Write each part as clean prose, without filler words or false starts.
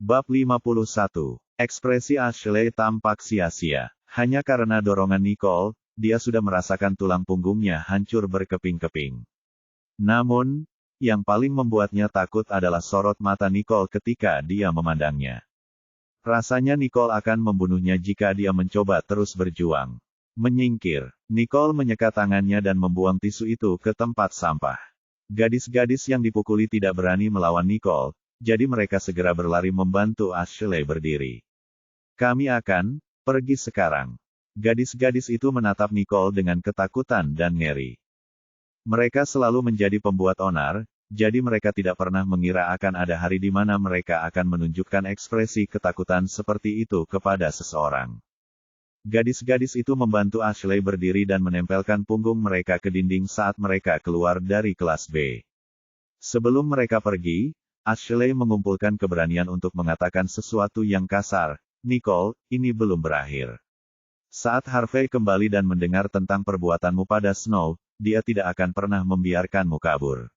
Bab 51. Ekspresi Ashley tampak sia-sia. Hanya karena dorongan Nicole, dia sudah merasakan tulang punggungnya hancur berkeping-keping. Namun, yang paling membuatnya takut adalah sorot mata Nicole ketika dia memandangnya. Rasanya Nicole akan membunuhnya jika dia mencoba terus berjuang. Menyingkir, Nicole menyekat tangannya dan membuang tisu itu ke tempat sampah. Gadis-gadis yang dipukuli tidak berani melawan Nicole, jadi mereka segera berlari membantu Ashley berdiri. Kami akan pergi sekarang. Gadis-gadis itu menatap Nicole dengan ketakutan dan ngeri. Mereka selalu menjadi pembuat onar, jadi mereka tidak pernah mengira akan ada hari di mana mereka akan menunjukkan ekspresi ketakutan seperti itu kepada seseorang. Gadis-gadis itu membantu Ashley berdiri dan menempelkan punggung mereka ke dinding saat mereka keluar dari kelas B. Sebelum mereka pergi, Ashley mengumpulkan keberanian untuk mengatakan sesuatu yang kasar, "Nicole, ini belum berakhir. Saat Harvey kembali dan mendengar tentang perbuatanmu pada Snow, dia tidak akan pernah membiarkanmu kabur.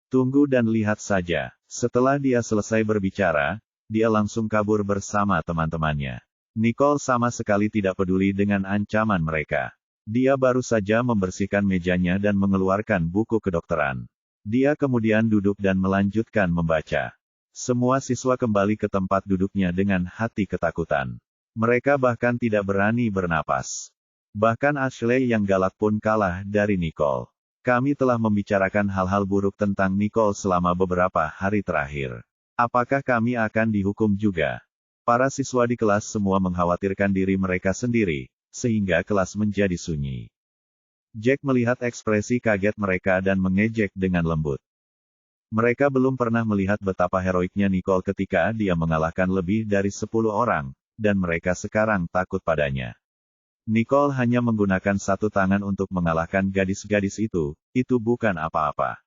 Tunggu dan lihat saja." Setelah dia selesai berbicara, dia langsung kabur bersama teman-temannya. Nicole sama sekali tidak peduli dengan ancaman mereka. Dia baru saja membersihkan mejanya dan mengeluarkan buku kedokteran. Dia kemudian duduk dan melanjutkan membaca. Semua siswa kembali ke tempat duduknya dengan hati ketakutan. Mereka bahkan tidak berani bernapas. Bahkan Ashley yang galak pun kalah dari Nicole. Kami telah membicarakan hal-hal buruk tentang Nicole selama beberapa hari terakhir. Apakah kami akan dihukum juga? Para siswa di kelas semua mengkhawatirkan diri mereka sendiri, sehingga kelas menjadi sunyi. Jack melihat ekspresi kaget mereka dan mengejek dengan lembut. Mereka belum pernah melihat betapa heroiknya Nicole ketika dia mengalahkan lebih dari 10 orang, dan mereka sekarang takut padanya. Nicole hanya menggunakan satu tangan untuk mengalahkan gadis-gadis itu bukan apa-apa.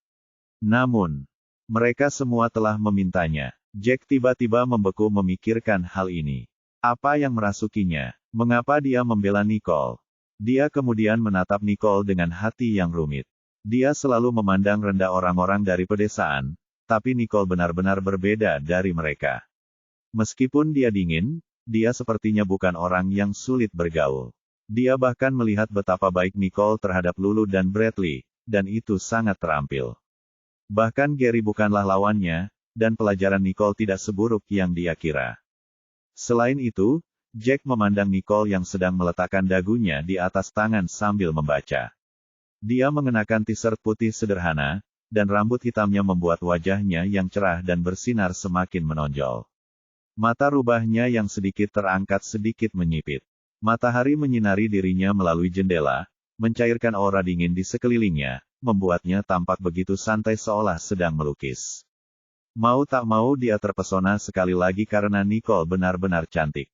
Namun, mereka semua telah memintanya. Jack tiba-tiba membeku memikirkan hal ini. Apa yang merasukinya? Mengapa dia membela Nicole? Dia kemudian menatap Nicole dengan hati yang rumit. Dia selalu memandang rendah orang-orang dari pedesaan, tapi Nicole benar-benar berbeda dari mereka. Meskipun dia dingin, dia sepertinya bukan orang yang sulit bergaul. Dia bahkan melihat betapa baik Nicole terhadap Lulu dan Bradley, dan itu sangat terampil. Bahkan Gary bukanlah lawannya, dan pelajaran Nicole tidak seburuk yang dia kira. Selain itu, Jack memandang Nicole yang sedang meletakkan dagunya di atas tangan sambil membaca. Dia mengenakan t-shirt putih sederhana, dan rambut hitamnya membuat wajahnya yang cerah dan bersinar semakin menonjol. Mata rubahnya yang sedikit terangkat sedikit menyipit. Matahari menyinari dirinya melalui jendela, mencairkan aura dingin di sekelilingnya, membuatnya tampak begitu santai seolah sedang melukis. Mau tak mau dia terpesona sekali lagi karena Nicole benar-benar cantik.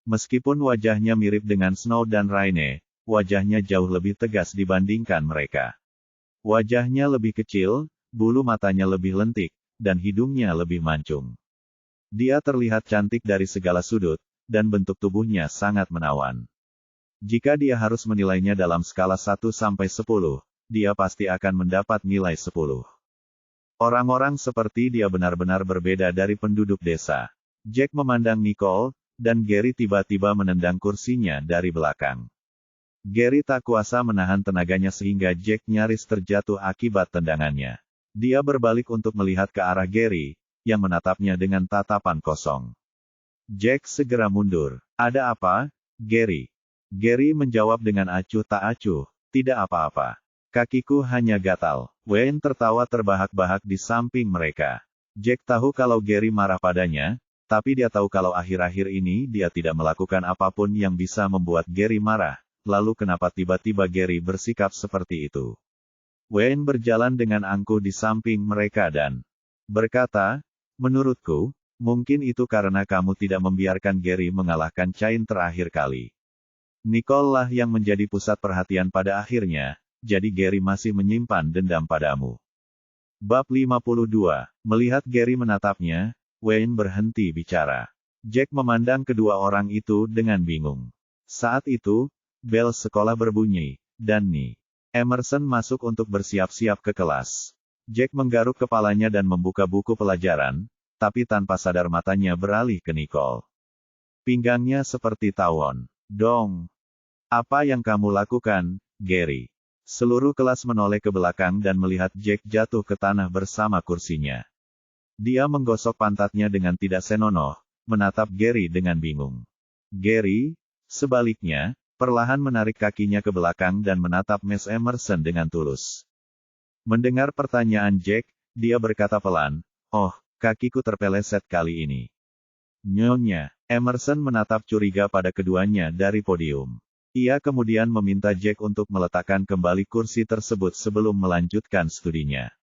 Meskipun wajahnya mirip dengan Snow dan Raine, wajahnya jauh lebih tegas dibandingkan mereka. Wajahnya lebih kecil, bulu matanya lebih lentik, dan hidungnya lebih mancung. Dia terlihat cantik dari segala sudut, dan bentuk tubuhnya sangat menawan. Jika dia harus menilainya dalam skala 1 sampai 10, dia pasti akan mendapat nilai 10. Orang-orang seperti dia benar-benar berbeda dari penduduk desa. Jack memandang Nicole, dan Gary tiba-tiba menendang kursinya dari belakang. Gary tak kuasa menahan tenaganya sehingga Jack nyaris terjatuh akibat tendangannya. Dia berbalik untuk melihat ke arah Gary, yang menatapnya dengan tatapan kosong. Jack segera mundur. "Ada apa, Gary?" Gary menjawab dengan acuh tak acuh, "Tidak apa-apa. Kakiku hanya gatal." Wayne tertawa terbahak-bahak di samping mereka. Jack tahu kalau Gary marah padanya, tapi dia tahu kalau akhir-akhir ini dia tidak melakukan apapun yang bisa membuat Gary marah. Lalu kenapa tiba-tiba Gary bersikap seperti itu? Wayne berjalan dengan angkuh di samping mereka dan berkata, "Menurutku, mungkin itu karena kamu tidak membiarkan Gary mengalahkan Cain terakhir kali. Nicole lah yang menjadi pusat perhatian pada akhirnya, jadi Gary masih menyimpan dendam padamu." Bab 52. Melihat Gary menatapnya, Wayne berhenti bicara. Jack memandang kedua orang itu dengan bingung. Saat itu, bel sekolah berbunyi, dan Emerson masuk untuk bersiap-siap ke kelas. Jack menggaruk kepalanya dan membuka buku pelajaran, tapi tanpa sadar matanya beralih ke Nicole. Pinggangnya seperti tawon. Dong. Apa yang kamu lakukan, Gary? Seluruh kelas menoleh ke belakang dan melihat Jack jatuh ke tanah bersama kursinya. Dia menggosok pantatnya dengan tidak senonoh, menatap Gary dengan bingung. Gary, sebaliknya, perlahan menarik kakinya ke belakang dan menatap Miss Emerson dengan tulus. Mendengar pertanyaan Jack, dia berkata pelan, "Oh, kakiku terpeleset kali ini." Nyonya, Emerson menatap curiga pada keduanya dari podium. Ia kemudian meminta Jack untuk meletakkan kembali kursi tersebut sebelum melanjutkan studinya.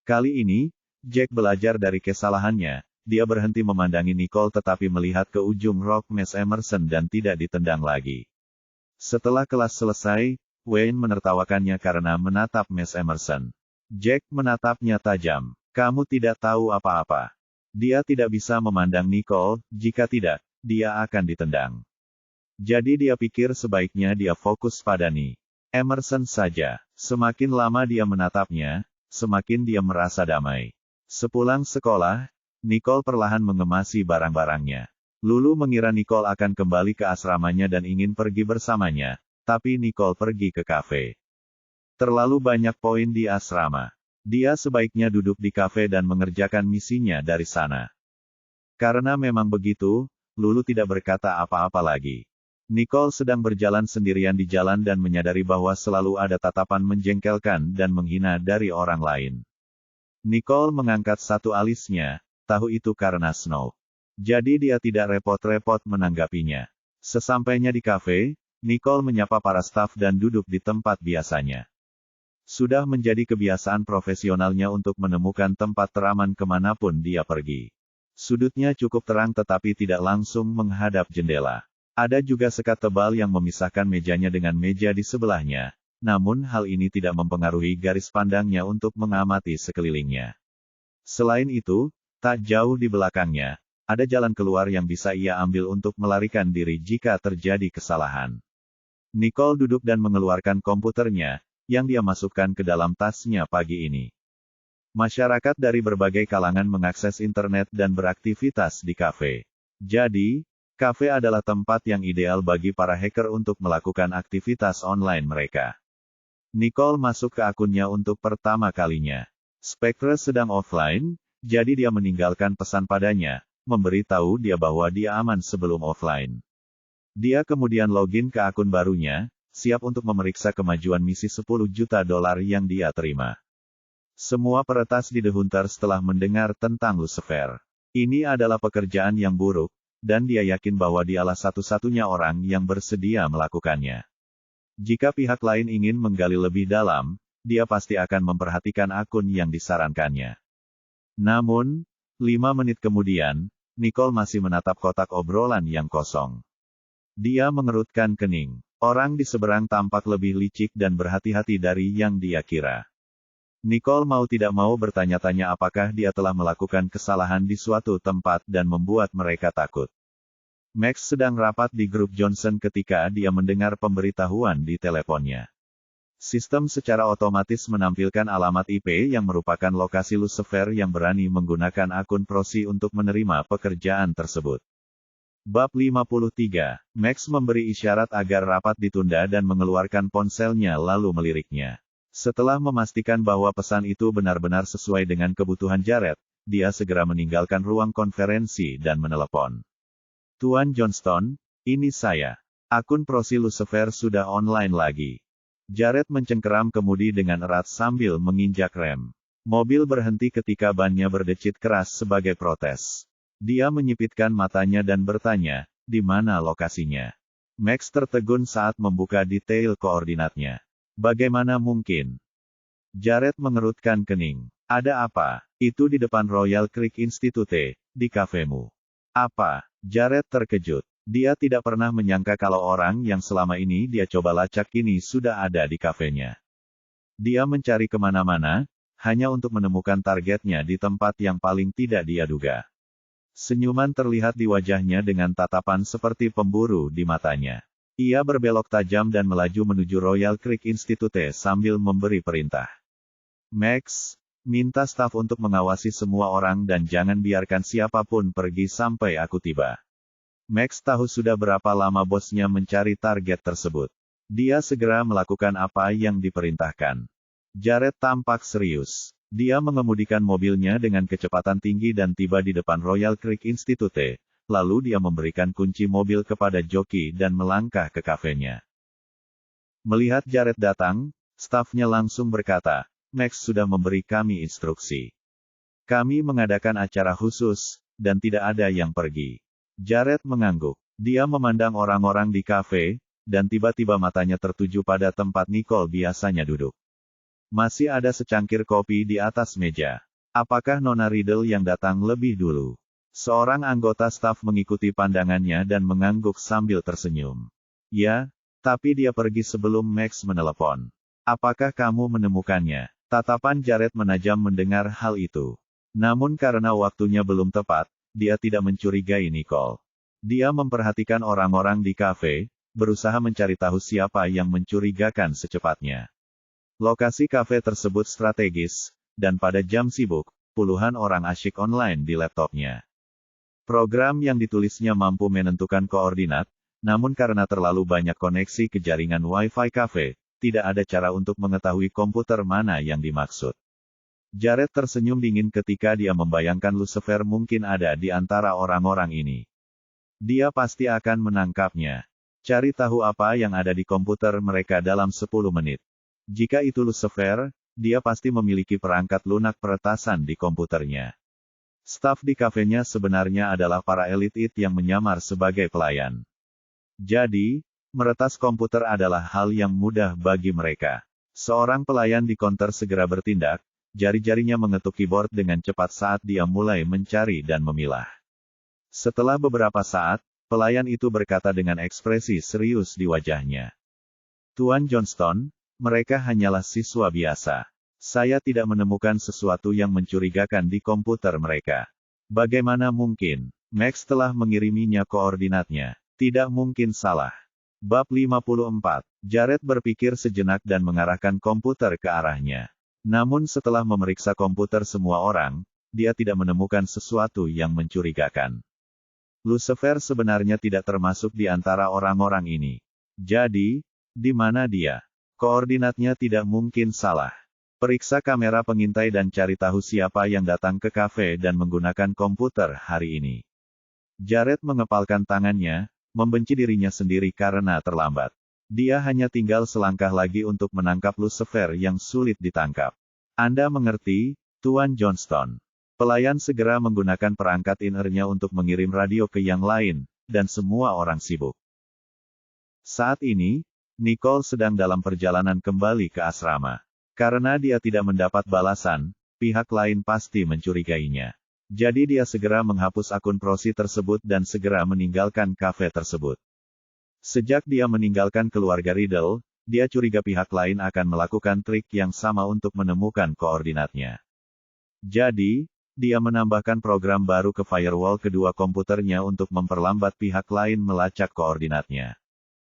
Kali ini, Jack belajar dari kesalahannya. Dia berhenti memandangi Nicole tetapi melihat ke ujung rok Miss Emerson dan tidak ditendang lagi. Setelah kelas selesai, Wayne menertawakannya karena menatap Miss Emerson. Jack menatapnya tajam. Kamu tidak tahu apa-apa. Dia tidak bisa memandang Nicole, jika tidak, dia akan ditendang. Jadi dia pikir sebaiknya dia fokus pada Emerson saja. Semakin lama dia menatapnya, semakin dia merasa damai. Sepulang sekolah, Nicole perlahan mengemasi barang-barangnya. Lulu mengira Nicole akan kembali ke asramanya dan ingin pergi bersamanya, tapi Nicole pergi ke kafe. Terlalu banyak poin di asrama. Dia sebaiknya duduk di kafe dan mengerjakan misinya dari sana. Karena memang begitu, Lulu tidak berkata apa-apa lagi. Nicole sedang berjalan sendirian di jalan dan menyadari bahwa selalu ada tatapan menjengkelkan dan menghina dari orang lain. Nicole mengangkat satu alisnya, tahu itu karena Snow. Jadi dia tidak repot-repot menanggapinya. Sesampainya di kafe, Nicole menyapa para staf dan duduk di tempat biasanya. Sudah menjadi kebiasaan profesionalnya untuk menemukan tempat teraman kemanapun dia pergi. Sudutnya cukup terang tetapi tidak langsung menghadap jendela. Ada juga sekat tebal yang memisahkan mejanya dengan meja di sebelahnya, namun hal ini tidak mempengaruhi garis pandangnya untuk mengamati sekelilingnya. Selain itu, tak jauh di belakangnya, ada jalan keluar yang bisa ia ambil untuk melarikan diri jika terjadi kesalahan. Nicole duduk dan mengeluarkan komputernya, yang dia masukkan ke dalam tasnya pagi ini. Masyarakat dari berbagai kalangan mengakses internet dan beraktivitas di kafe. Jadi, kafe adalah tempat yang ideal bagi para hacker untuk melakukan aktivitas online mereka. Nicole masuk ke akunnya untuk pertama kalinya. Spectre sedang offline, jadi dia meninggalkan pesan padanya, memberitahu dia bahwa dia aman sebelum offline. Dia kemudian login ke akun barunya, siap untuk memeriksa kemajuan misi $10 juta yang dia terima. Semua peretas di The Hunter setelah mendengar tentang Lucifer. Ini adalah pekerjaan yang buruk, dan dia yakin bahwa dialah satu-satunya orang yang bersedia melakukannya. Jika pihak lain ingin menggali lebih dalam, dia pasti akan memperhatikan akun yang disarankannya. Namun, 5 menit kemudian, Nicole masih menatap kotak obrolan yang kosong. Dia mengerutkan kening. Orang di seberang tampak lebih licik dan berhati-hati dari yang dia kira. Nicole mau tidak mau bertanya-tanya apakah dia telah melakukan kesalahan di suatu tempat dan membuat mereka takut. Max sedang rapat di grup Johnson ketika dia mendengar pemberitahuan di teleponnya. Sistem secara otomatis menampilkan alamat IP yang merupakan lokasi Lucifer yang berani menggunakan akun proxy untuk menerima pekerjaan tersebut. Bab 53, Max memberi isyarat agar rapat ditunda dan mengeluarkan ponselnya lalu meliriknya. Setelah memastikan bahwa pesan itu benar-benar sesuai dengan kebutuhan Jared, dia segera meninggalkan ruang konferensi dan menelepon. Tuan Johnston, ini saya. Akun proxy Lucifer sudah online lagi. Jared mencengkeram kemudi dengan erat sambil menginjak rem. Mobil berhenti ketika bannya berdecit keras sebagai protes. Dia menyipitkan matanya dan bertanya, di mana lokasinya? Max tertegun saat membuka detail koordinatnya. Bagaimana mungkin? Jared mengerutkan kening. Ada apa? Itu di depan Royal Creek Institute, di kafemu. Apa? Jared terkejut. Dia tidak pernah menyangka kalau orang yang selama ini dia coba lacak ini sudah ada di kafenya. Dia mencari kemana-mana, hanya untuk menemukan targetnya di tempat yang paling tidak dia duga. Senyuman terlihat di wajahnya dengan tatapan seperti pemburu di matanya. Ia berbelok tajam dan melaju menuju Royal Creek Institute sambil memberi perintah. Max, Minta staf untuk mengawasi semua orang dan jangan biarkan siapapun pergi sampai aku tiba. Max tahu sudah berapa lama bosnya mencari target tersebut. Dia segera melakukan apa yang diperintahkan. Jared tampak serius. Dia mengemudikan mobilnya dengan kecepatan tinggi dan tiba di depan Royal Creek Institute. Lalu dia memberikan kunci mobil kepada joki dan melangkah ke kafenya. Melihat Jared datang, stafnya langsung berkata, Max sudah memberi kami instruksi. Kami mengadakan acara khusus, dan tidak ada yang pergi. Jared mengangguk. Dia memandang orang-orang di kafe, dan tiba-tiba matanya tertuju pada tempat Nicole biasanya duduk. Masih ada secangkir kopi di atas meja. Apakah Nona Riddle yang datang lebih dulu? Seorang anggota staf mengikuti pandangannya dan mengangguk sambil tersenyum. Ya, tapi dia pergi sebelum Max menelepon. Apakah kamu menemukannya? Tatapan Jared menajam mendengar hal itu. Namun karena waktunya belum tepat, dia tidak mencurigai Nicole. Dia memperhatikan orang-orang di kafe, berusaha mencari tahu siapa yang mencurigakan secepatnya. Lokasi kafe tersebut strategis, dan pada jam sibuk, puluhan orang asyik online di laptopnya. Program yang ditulisnya mampu menentukan koordinat, namun karena terlalu banyak koneksi ke jaringan Wi-Fi kafe, tidak ada cara untuk mengetahui komputer mana yang dimaksud. Jared tersenyum dingin ketika dia membayangkan Lucifer mungkin ada di antara orang-orang ini. Dia pasti akan menangkapnya. Cari tahu apa yang ada di komputer mereka dalam 10 menit. Jika itu Lucifer, dia pasti memiliki perangkat lunak peretasan di komputernya. Staf di kafenya sebenarnya adalah para elit IT yang menyamar sebagai pelayan. Jadi, meretas komputer adalah hal yang mudah bagi mereka. Seorang pelayan di konter segera bertindak, jari-jarinya mengetuk keyboard dengan cepat saat dia mulai mencari dan memilah. Setelah beberapa saat, pelayan itu berkata dengan ekspresi serius di wajahnya. Tuan Johnston, mereka hanyalah siswa biasa. Saya tidak menemukan sesuatu yang mencurigakan di komputer mereka. Bagaimana mungkin? Max telah mengiriminya koordinatnya. Tidak mungkin salah. Bab 54. Jared berpikir sejenak dan mengarahkan komputer ke arahnya. Namun setelah memeriksa komputer semua orang, dia tidak menemukan sesuatu yang mencurigakan. Lucifer sebenarnya tidak termasuk di antara orang-orang ini. Jadi, di mana dia? Koordinatnya tidak mungkin salah. Periksa kamera pengintai dan cari tahu siapa yang datang ke kafe dan menggunakan komputer hari ini. Jared mengepalkan tangannya, membenci dirinya sendiri karena terlambat. Dia hanya tinggal selangkah lagi untuk menangkap Lucifer yang sulit ditangkap. Anda mengerti, Tuan Johnston. Pelayan segera menggunakan perangkat in-ear-nya untuk mengirim radio ke yang lain, dan semua orang sibuk. Saat ini, Nicole sedang dalam perjalanan kembali ke asrama. Karena dia tidak mendapat balasan, pihak lain pasti mencurigainya. Jadi dia segera menghapus akun prosi tersebut dan segera meninggalkan kafe tersebut. Sejak dia meninggalkan keluarga Riddle, dia curiga pihak lain akan melakukan trik yang sama untuk menemukan koordinatnya. Jadi, dia menambahkan program baru ke firewall kedua komputernya untuk memperlambat pihak lain melacak koordinatnya.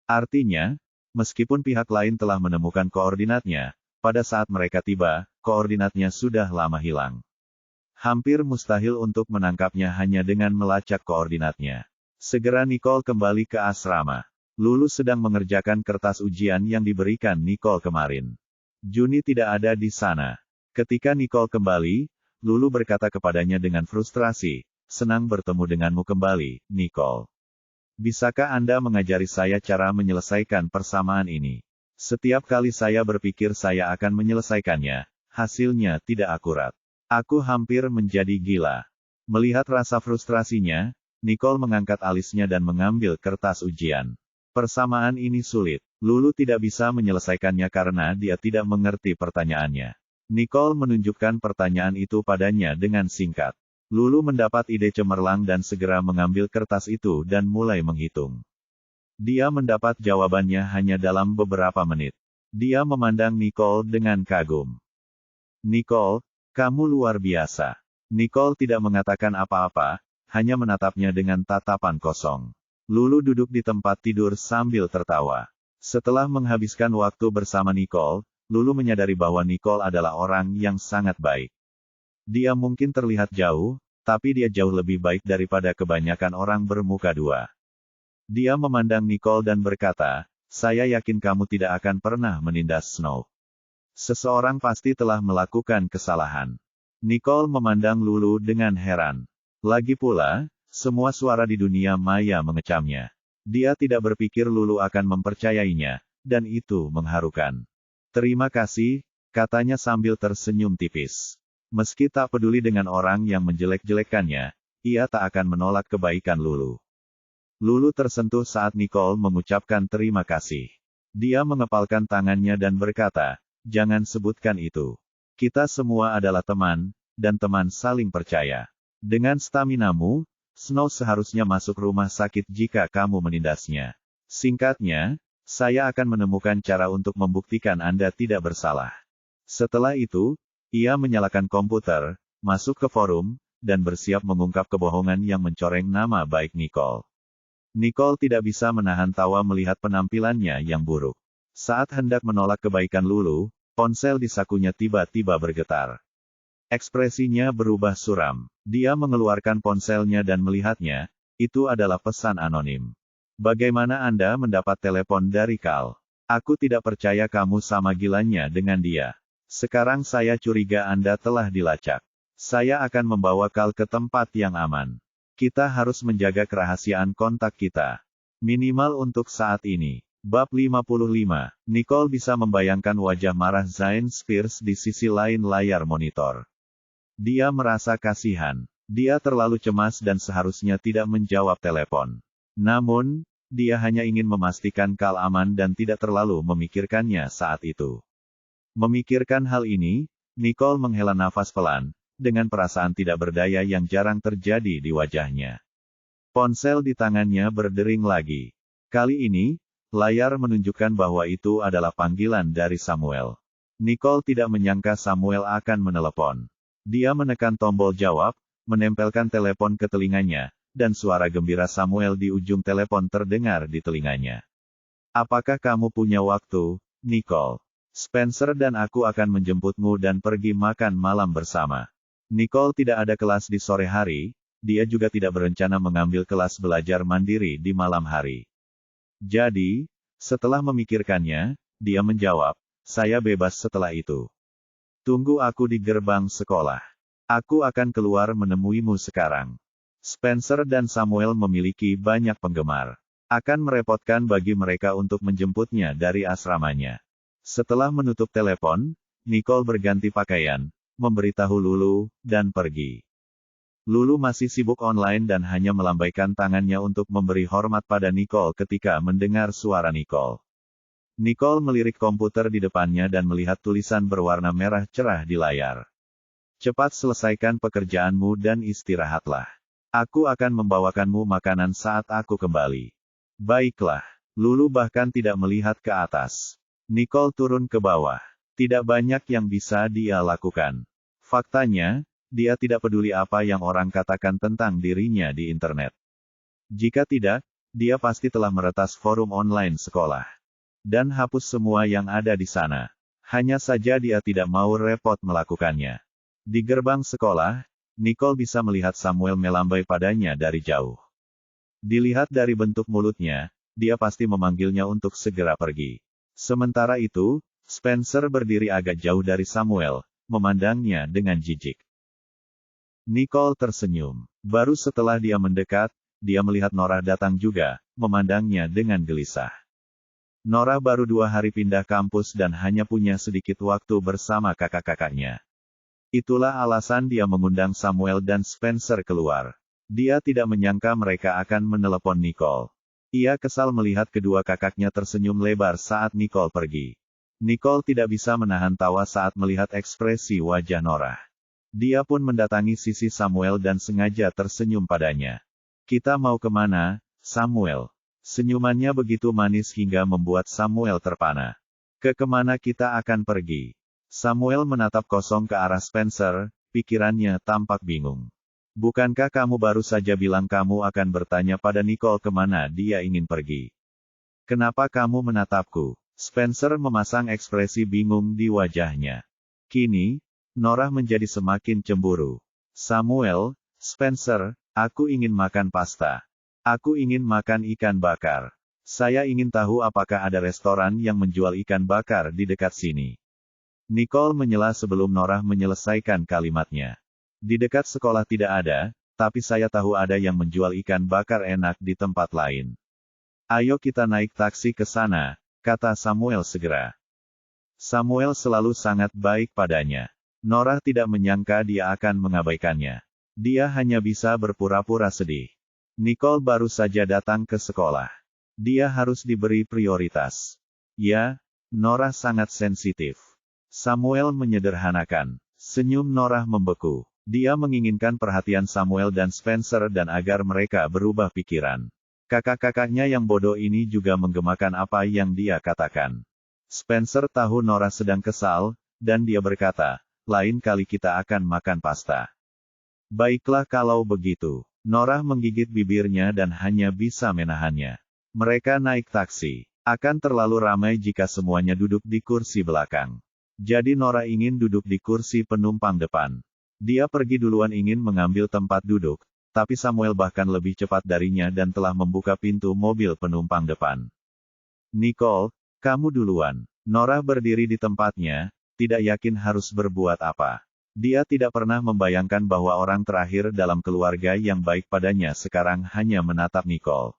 Artinya, meskipun pihak lain telah menemukan koordinatnya, pada saat mereka tiba, koordinatnya sudah lama hilang. Hampir mustahil untuk menangkapnya hanya dengan melacak koordinatnya. Segera Nicole kembali ke asrama. Lulu sedang mengerjakan kertas ujian yang diberikan Nicole kemarin. Juni tidak ada di sana. Ketika Nicole kembali, Lulu berkata kepadanya dengan frustrasi, "Senang bertemu denganmu kembali, Nicole. Bisakah Anda mengajari saya cara menyelesaikan persamaan ini? Setiap kali saya berpikir saya akan menyelesaikannya, hasilnya tidak akurat. Aku hampir menjadi gila." Melihat rasa frustrasinya, Nicole mengangkat alisnya dan mengambil kertas ujian. Persamaan ini sulit. Lulu tidak bisa menyelesaikannya karena dia tidak mengerti pertanyaannya. Nicole menunjukkan pertanyaan itu padanya dengan singkat. Lulu mendapat ide cemerlang dan segera mengambil kertas itu dan mulai menghitung. Dia mendapat jawabannya hanya dalam beberapa menit. Dia memandang Nicole dengan kagum. "Nicole, kamu luar biasa." Nicole tidak mengatakan apa-apa, hanya menatapnya dengan tatapan kosong. Lulu duduk di tempat tidur sambil tertawa. Setelah menghabiskan waktu bersama Nicole, Lulu menyadari bahwa Nicole adalah orang yang sangat baik. Dia mungkin terlihat jauh, tapi dia jauh lebih baik daripada kebanyakan orang bermuka dua. Dia memandang Nicole dan berkata, saya yakin kamu tidak akan pernah menindas Snow. Seseorang pasti telah melakukan kesalahan. Nicole memandang Lulu dengan heran. Lagi pula, semua suara di dunia maya mengecamnya. Dia tidak berpikir Lulu akan mempercayainya, dan itu mengharukan. Terima kasih, katanya sambil tersenyum tipis. Meski tak peduli dengan orang yang menjelek-jelekannya, ia tak akan menolak kebaikan Lulu. Lulu tersentuh saat Nicole mengucapkan terima kasih. Dia mengepalkan tangannya dan berkata, jangan sebutkan itu. Kita semua adalah teman, dan teman saling percaya. Dengan staminamu, Snow seharusnya masuk rumah sakit jika kamu menindasnya. Singkatnya, saya akan menemukan cara untuk membuktikan Anda tidak bersalah. Setelah itu, ia menyalakan komputer, masuk ke forum, dan bersiap mengungkap kebohongan yang mencoreng nama baik Nicole. Nicole tidak bisa menahan tawa melihat penampilannya yang buruk. Saat hendak menolak kebaikan Lulu, ponsel di sakunya tiba-tiba bergetar. Ekspresinya berubah suram. Dia mengeluarkan ponselnya dan melihatnya, itu adalah pesan anonim. Bagaimana Anda mendapat telepon dari Carl? Aku tidak percaya kamu sama gilanya dengan dia. Sekarang saya curiga Anda telah dilacak. Saya akan membawa Carl ke tempat yang aman. Kita harus menjaga kerahasiaan kontak kita. Minimal untuk saat ini. Bab 55. Nicole bisa membayangkan wajah marah Zayn Spears di sisi lain layar monitor. Dia merasa kasihan. Dia terlalu cemas dan seharusnya tidak menjawab telepon. Namun, dia hanya ingin memastikan Carl aman dan tidak terlalu memikirkannya saat itu. Memikirkan hal ini, Nicole menghela nafas pelan, dengan perasaan tidak berdaya yang jarang terjadi di wajahnya. Ponsel di tangannya berdering lagi. Kali ini, layar menunjukkan bahwa itu adalah panggilan dari Samuel. Nicole tidak menyangka Samuel akan menelepon. Dia menekan tombol jawab, menempelkan telepon ke telinganya, dan suara gembira Samuel di ujung telepon terdengar di telinganya. Apakah kamu punya waktu, Nicole? Spencer dan aku akan menjemputmu dan pergi makan malam bersama. Nicole tidak ada kelas di sore hari, dia juga tidak berencana mengambil kelas belajar mandiri di malam hari. Jadi, setelah memikirkannya, dia menjawab, saya bebas setelah itu. Tunggu aku di gerbang sekolah. Aku akan keluar menemuimu sekarang. Spencer dan Samuel memiliki banyak penggemar. Akan merepotkan bagi mereka untuk menjemputnya dari asramanya. Setelah menutup telepon, Nicole berganti pakaian, memberitahu Lulu, dan pergi. Lulu masih sibuk online dan hanya melambaikan tangannya untuk memberi hormat pada Nicole ketika mendengar suara Nicole. Nicole melirik komputer di depannya dan melihat tulisan berwarna merah cerah di layar. Cepat selesaikan pekerjaanmu dan istirahatlah. Aku akan membawakanmu makanan saat aku kembali. Baiklah. Lulu bahkan tidak melihat ke atas. Nicole turun ke bawah. Tidak banyak yang bisa dia lakukan. Faktanya, dia tidak peduli apa yang orang katakan tentang dirinya di internet. Jika tidak, dia pasti telah meretas forum online sekolah. Dan hapus semua yang ada di sana. Hanya saja dia tidak mau repot melakukannya. Di gerbang sekolah, Nicole bisa melihat Samuel melambai padanya dari jauh. Dilihat dari bentuk mulutnya, dia pasti memanggilnya untuk segera pergi. Sementara itu, Spencer berdiri agak jauh dari Samuel, memandangnya dengan jijik. Nicole tersenyum. Baru setelah dia mendekat, dia melihat Nora datang juga, memandangnya dengan gelisah. Nora baru 2 hari pindah kampus dan hanya punya sedikit waktu bersama kakak-kakaknya. Itulah alasan dia mengundang Samuel dan Spencer keluar. Dia tidak menyangka mereka akan menelepon Nicole. Ia kesal melihat kedua kakaknya tersenyum lebar saat Nicole pergi. Nicole tidak bisa menahan tawa saat melihat ekspresi wajah Nora. Dia pun mendatangi sisi Samuel dan sengaja tersenyum padanya. Kita mau kemana, Samuel? Senyumannya begitu manis hingga membuat Samuel terpana. Kemana kita akan pergi? Samuel menatap kosong ke arah Spencer, pikirannya tampak bingung. Bukankah kamu baru saja bilang kamu akan bertanya pada Nicole kemana dia ingin pergi? Kenapa kamu menatapku? Spencer memasang ekspresi bingung di wajahnya. Kini, Norah menjadi semakin cemburu. Samuel, Spencer, aku ingin makan pasta. Aku ingin makan ikan bakar. Saya ingin tahu apakah ada restoran yang menjual ikan bakar di dekat sini. Nicole menyela sebelum Norah menyelesaikan kalimatnya. Di dekat sekolah tidak ada, tapi saya tahu ada yang menjual ikan bakar enak di tempat lain. Ayo kita naik taksi ke sana, kata Samuel segera. Samuel selalu sangat baik padanya. Norah tidak menyangka dia akan mengabaikannya. Dia hanya bisa berpura-pura sedih. Nicole baru saja datang ke sekolah. Dia harus diberi prioritas. Ya, Norah sangat sensitif. Samuel menyederhanakan. Senyum Norah membeku. Dia menginginkan perhatian Samuel dan Spencer dan agar mereka berubah pikiran. Kakak-kakaknya yang bodoh ini juga menggemakan apa yang dia katakan. Spencer tahu Norah sedang kesal, dan dia berkata, lain kali kita akan makan pasta. Baiklah kalau begitu. Norah menggigit bibirnya dan hanya bisa menahannya. Mereka naik taksi. Akan terlalu ramai jika semuanya duduk di kursi belakang. Jadi Norah ingin duduk di kursi penumpang depan. Dia pergi duluan ingin mengambil tempat duduk, tapi Samuel bahkan lebih cepat darinya dan telah membuka pintu mobil penumpang depan. Nicole, kamu duluan. Norah berdiri di tempatnya, tidak yakin harus berbuat apa. Dia tidak pernah membayangkan bahwa orang terakhir dalam keluarga yang baik padanya sekarang hanya menatap Nicole.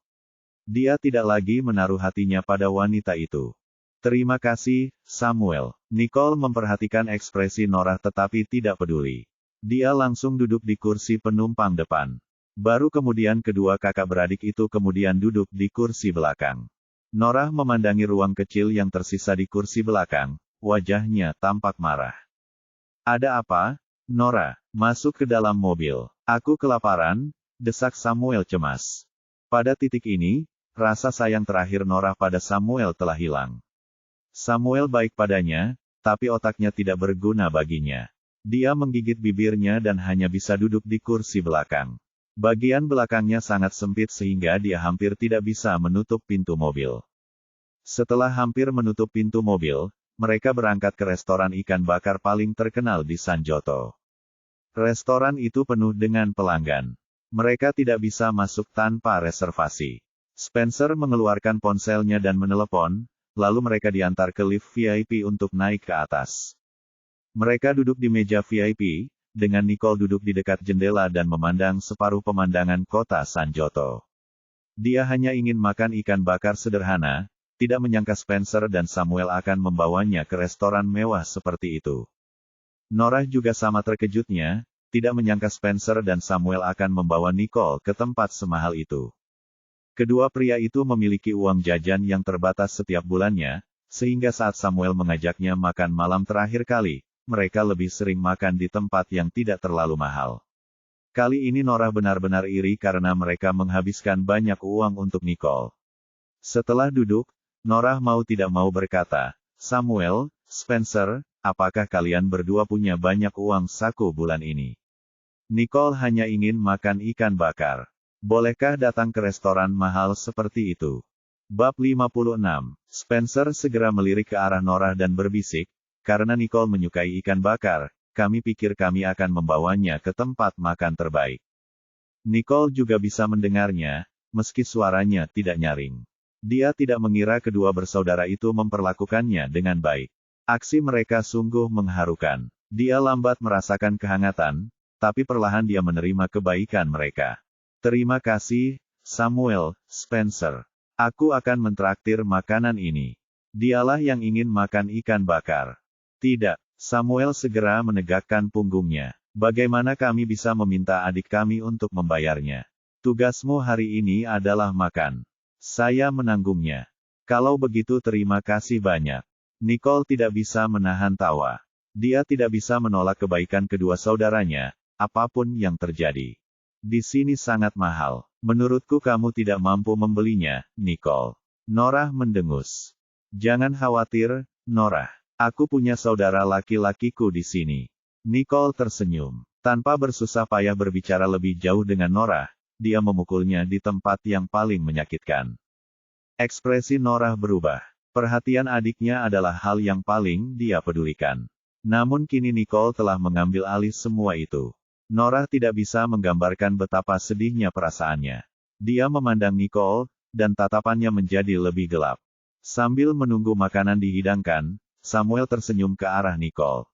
Dia tidak lagi menaruh hatinya pada wanita itu. Terima kasih, Samuel. Nicole memperhatikan ekspresi Norah tetapi tidak peduli. Dia langsung duduk di kursi penumpang depan. Baru kemudian kedua kakak beradik itu kemudian duduk di kursi belakang. Norah memandangi ruang kecil yang tersisa di kursi belakang, wajahnya tampak marah. Ada apa, Norah? Masuk ke dalam mobil. Aku kelaparan, desak Samuel cemas. Pada titik ini, rasa sayang terakhir Norah pada Samuel telah hilang. Samuel baik padanya, tapi otaknya tidak berguna baginya. Dia menggigit bibirnya dan hanya bisa duduk di kursi belakang. Bagian belakangnya sangat sempit sehingga dia hampir tidak bisa menutup pintu mobil. Setelah hampir menutup pintu mobil, mereka berangkat ke restoran ikan bakar paling terkenal di Sanjoto. Restoran itu penuh dengan pelanggan. Mereka tidak bisa masuk tanpa reservasi. Spencer mengeluarkan ponselnya dan menelepon, lalu mereka diantar ke lift VIP untuk naik ke atas. Mereka duduk di meja VIP, dengan Nicole duduk di dekat jendela dan memandang separuh pemandangan kota Sanjoto. Dia hanya ingin makan ikan bakar sederhana, tidak menyangka Spencer dan Samuel akan membawanya ke restoran mewah seperti itu. Norah juga sama terkejutnya, tidak menyangka Spencer dan Samuel akan membawa Nicole ke tempat semahal itu. Kedua pria itu memiliki uang jajan yang terbatas setiap bulannya, sehingga saat Samuel mengajaknya makan malam terakhir kali, mereka lebih sering makan di tempat yang tidak terlalu mahal. Kali ini Norah benar-benar iri karena mereka menghabiskan banyak uang untuk Nicole. Setelah duduk, Norah mau tidak mau berkata, Samuel, Spencer, apakah kalian berdua punya banyak uang saku bulan ini? Nicole hanya ingin makan ikan bakar. Bolehkah datang ke restoran mahal seperti itu? Bab 56. Spencer segera melirik ke arah Norah dan berbisik, karena Nicole menyukai ikan bakar, kami pikir kami akan membawanya ke tempat makan terbaik. Nicole juga bisa mendengarnya, meski suaranya tidak nyaring. Dia tidak mengira kedua bersaudara itu memperlakukannya dengan baik. Aksi mereka sungguh mengharukan. Dia lambat merasakan kehangatan, tapi perlahan dia menerima kebaikan mereka. Terima kasih, Samuel, Spencer. Aku akan mentraktir makanan ini. Dialah yang ingin makan ikan bakar. Tidak, Samuel segera menegakkan punggungnya. Bagaimana kami bisa meminta adik kami untuk membayarnya? Tugasmu hari ini adalah makan. Saya menanggungnya. Kalau begitu terima kasih banyak. Nicole tidak bisa menahan tawa. Dia tidak bisa menolak kebaikan kedua saudaranya, apapun yang terjadi. Di sini sangat mahal. Menurutku kamu tidak mampu membelinya, Nicole. Norah mendengus. Jangan khawatir, Norah. Aku punya saudara laki-lakiku di sini. Nicole tersenyum. Tanpa bersusah payah berbicara lebih jauh dengan Norah, dia memukulnya di tempat yang paling menyakitkan. Ekspresi Norah berubah. Perhatian adiknya adalah hal yang paling dia pedulikan. Namun kini Nicole telah mengambil alih semua itu. Nora tidak bisa menggambarkan betapa sedihnya perasaannya. Dia memandang Nicole, dan tatapannya menjadi lebih gelap. Sambil menunggu makanan dihidangkan, Samuel tersenyum ke arah Nicole.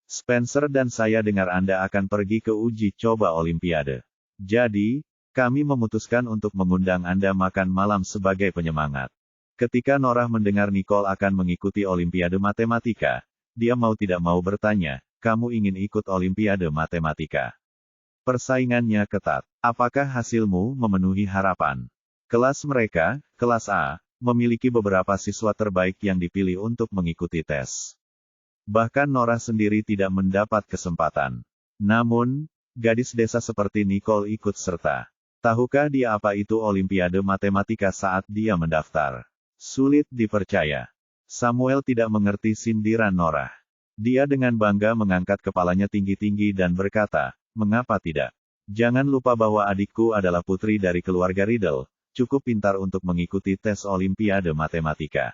Spencer dan saya dengar Anda akan pergi ke uji coba Olimpiade. Jadi, kami memutuskan untuk mengundang Anda makan malam sebagai penyemangat. Ketika Nora mendengar Nicole akan mengikuti Olimpiade Matematika, dia mau tidak mau bertanya, kamu ingin ikut Olimpiade Matematika? Persaingannya ketat. Apakah hasilmu memenuhi harapan? Kelas mereka, kelas A, memiliki beberapa siswa terbaik yang dipilih untuk mengikuti tes. Bahkan Nora sendiri tidak mendapat kesempatan. Namun, gadis desa seperti Nicole ikut serta. Tahukah dia apa itu Olimpiade Matematika saat dia mendaftar? Sulit dipercaya. Samuel tidak mengerti sindiran Nora. Dia dengan bangga mengangkat kepalanya tinggi-tinggi dan berkata, mengapa tidak? Jangan lupa bahwa adikku adalah putri dari keluarga Riddle, cukup pintar untuk mengikuti tes Olimpiade Matematika.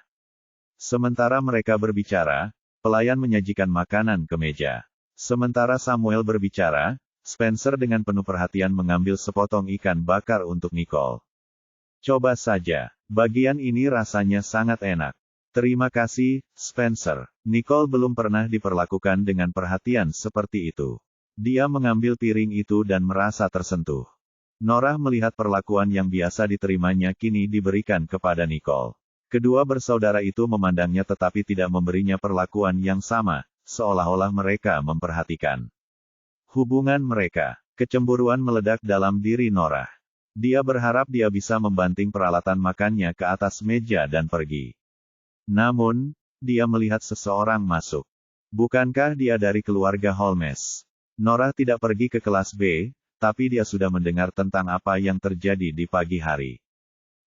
Sementara mereka berbicara, pelayan menyajikan makanan ke meja. Sementara Samuel berbicara, Spencer dengan penuh perhatian mengambil sepotong ikan bakar untuk Nicole. Coba saja, bagian ini rasanya sangat enak. Terima kasih, Spencer. Nicole belum pernah diperlakukan dengan perhatian seperti itu. Dia mengambil piring itu dan merasa tersentuh. Nora melihat perlakuan yang biasa diterimanya kini diberikan kepada Nicole. Kedua bersaudara itu memandangnya tetapi tidak memberinya perlakuan yang sama, seolah-olah mereka memperhatikan hubungan mereka. Kecemburuan meledak dalam diri Nora. Dia berharap dia bisa membanting peralatan makannya ke atas meja dan pergi. Namun, dia melihat seseorang masuk. Bukankah dia dari keluarga Holmes? Nora tidak pergi ke kelas B, tapi dia sudah mendengar tentang apa yang terjadi di pagi hari.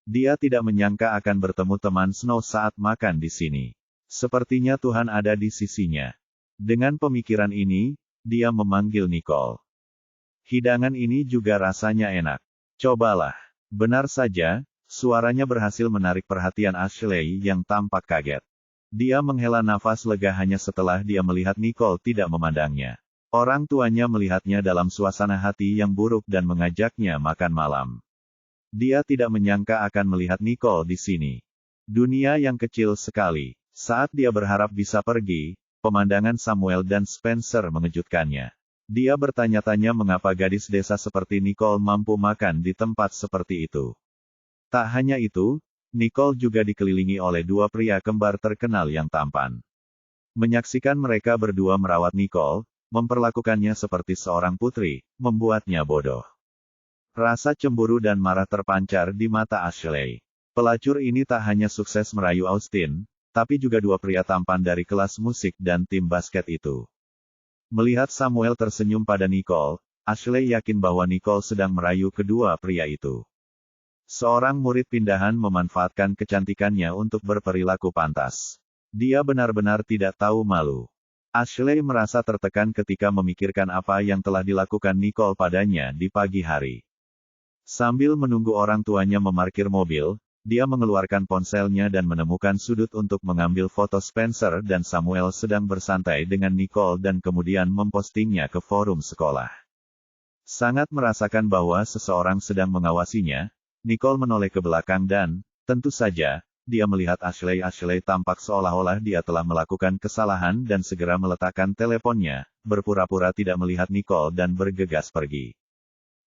Dia tidak menyangka akan bertemu teman Snow saat makan di sini. Sepertinya Tuhan ada di sisinya. Dengan pemikiran ini, dia memanggil Nicole. Hidangan ini juga rasanya enak. Cobalah. Benar saja. Suaranya berhasil menarik perhatian Ashley yang tampak kaget. Dia menghela nafas lega hanya setelah dia melihat Nicole tidak memandangnya. Orang tuanya melihatnya dalam suasana hati yang buruk dan mengajaknya makan malam. Dia tidak menyangka akan melihat Nicole di sini. Dunia yang kecil sekali. Saat dia berharap bisa pergi, pemandangan Samuel dan Spencer mengejutkannya. Dia bertanya-tanya mengapa gadis desa seperti Nicole mampu makan di tempat seperti itu. Tak hanya itu, Nicole juga dikelilingi oleh dua pria kembar terkenal yang tampan. Menyaksikan mereka berdua merawat Nicole, memperlakukannya seperti seorang putri, membuatnya bodoh. Rasa cemburu dan marah terpancar di mata Ashley. Pelacur ini tak hanya sukses merayu Austin, tapi juga dua pria tampan dari kelas musik dan tim basket itu. Melihat Samuel tersenyum pada Nicole, Ashley yakin bahwa Nicole sedang merayu kedua pria itu. Seorang murid pindahan memanfaatkan kecantikannya untuk berperilaku pantas. Dia benar-benar tidak tahu malu. Ashley merasa tertekan ketika memikirkan apa yang telah dilakukan Nicole padanya di pagi hari. Sambil menunggu orang tuanya memarkir mobil, dia mengeluarkan ponselnya dan menemukan sudut untuk mengambil foto Spencer dan Samuel sedang bersantai dengan Nicole dan kemudian mempostingnya ke forum sekolah. Sangat merasakan bahwa seseorang sedang mengawasinya, Nicole menoleh ke belakang dan, tentu saja, dia melihat Ashley. Ashley tampak seolah-olah dia telah melakukan kesalahan dan segera meletakkan teleponnya, berpura-pura tidak melihat Nicole dan bergegas pergi.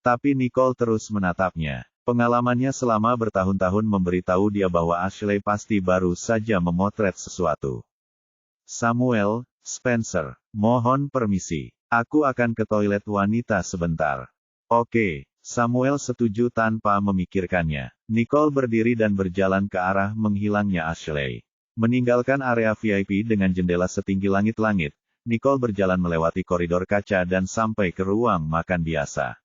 Tapi Nicole terus menatapnya. Pengalamannya selama bertahun-tahun memberitahu dia bahwa Ashley pasti baru saja memotret sesuatu. Samuel, Spencer, mohon permisi. Aku akan ke toilet wanita sebentar. Oke. Samuel setuju tanpa memikirkannya. Nicole berdiri dan berjalan ke arah menghilangnya Ashley. Meninggalkan area VIP dengan jendela setinggi langit-langit, Nicole berjalan melewati koridor kaca dan sampai ke ruang makan biasa.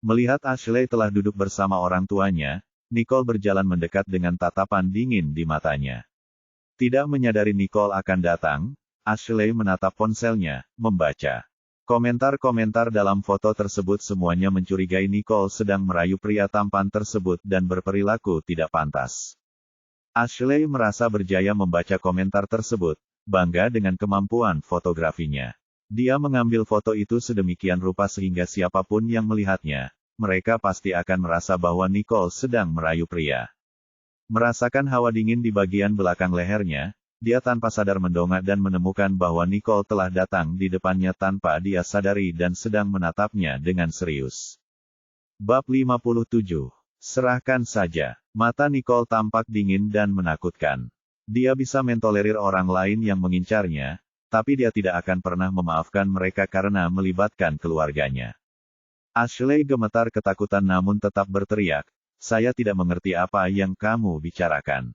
Melihat Ashley telah duduk bersama orang tuanya, Nicole berjalan mendekat dengan tatapan dingin di matanya. Tidak menyadari Nicole akan datang, Ashley menatap ponselnya, membaca. Komentar-komentar dalam foto tersebut semuanya mencurigai Nicole sedang merayu pria tampan tersebut dan berperilaku tidak pantas. Ashley merasa berjaya membaca komentar tersebut, bangga dengan kemampuan fotografinya. Dia mengambil foto itu sedemikian rupa sehingga siapapun yang melihatnya, mereka pasti akan merasa bahwa Nicole sedang merayu pria. Merasakan hawa dingin di bagian belakang lehernya, dia tanpa sadar mendongak dan menemukan bahwa Nicole telah datang di depannya tanpa dia sadari dan sedang menatapnya dengan serius. Bab 57. Serahkan saja. Mata Nicole tampak dingin dan menakutkan. Dia bisa mentolerir orang lain yang mengincarnya, tapi dia tidak akan pernah memaafkan mereka karena melibatkan keluarganya. Ashley gemetar ketakutan namun tetap berteriak, "Saya tidak mengerti apa yang kamu bicarakan."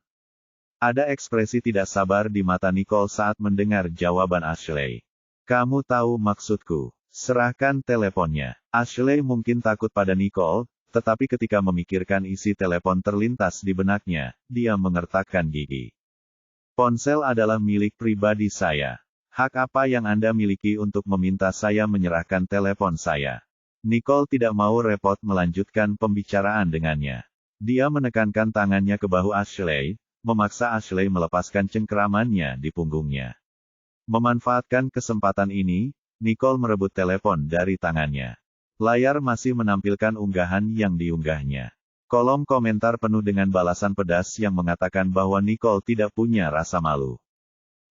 Ada ekspresi tidak sabar di mata Nicole saat mendengar jawaban Ashley. "Kamu tahu maksudku. Serahkan teleponnya." Ashley mungkin takut pada Nicole, tetapi ketika memikirkan isi telepon terlintas di benaknya, dia mengertakkan gigi. "Ponsel adalah milik pribadi saya. Hak apa yang Anda miliki untuk meminta saya menyerahkan telepon saya?" Nicole tidak mau repot melanjutkan pembicaraan dengannya. Dia menekankan tangannya ke bahu Ashley, memaksa Ashley melepaskan cengkeramannya di punggungnya. Memanfaatkan kesempatan ini, Nicole merebut telepon dari tangannya. Layar masih menampilkan unggahan yang diunggahnya. Kolom komentar penuh dengan balasan pedas yang mengatakan bahwa Nicole tidak punya rasa malu.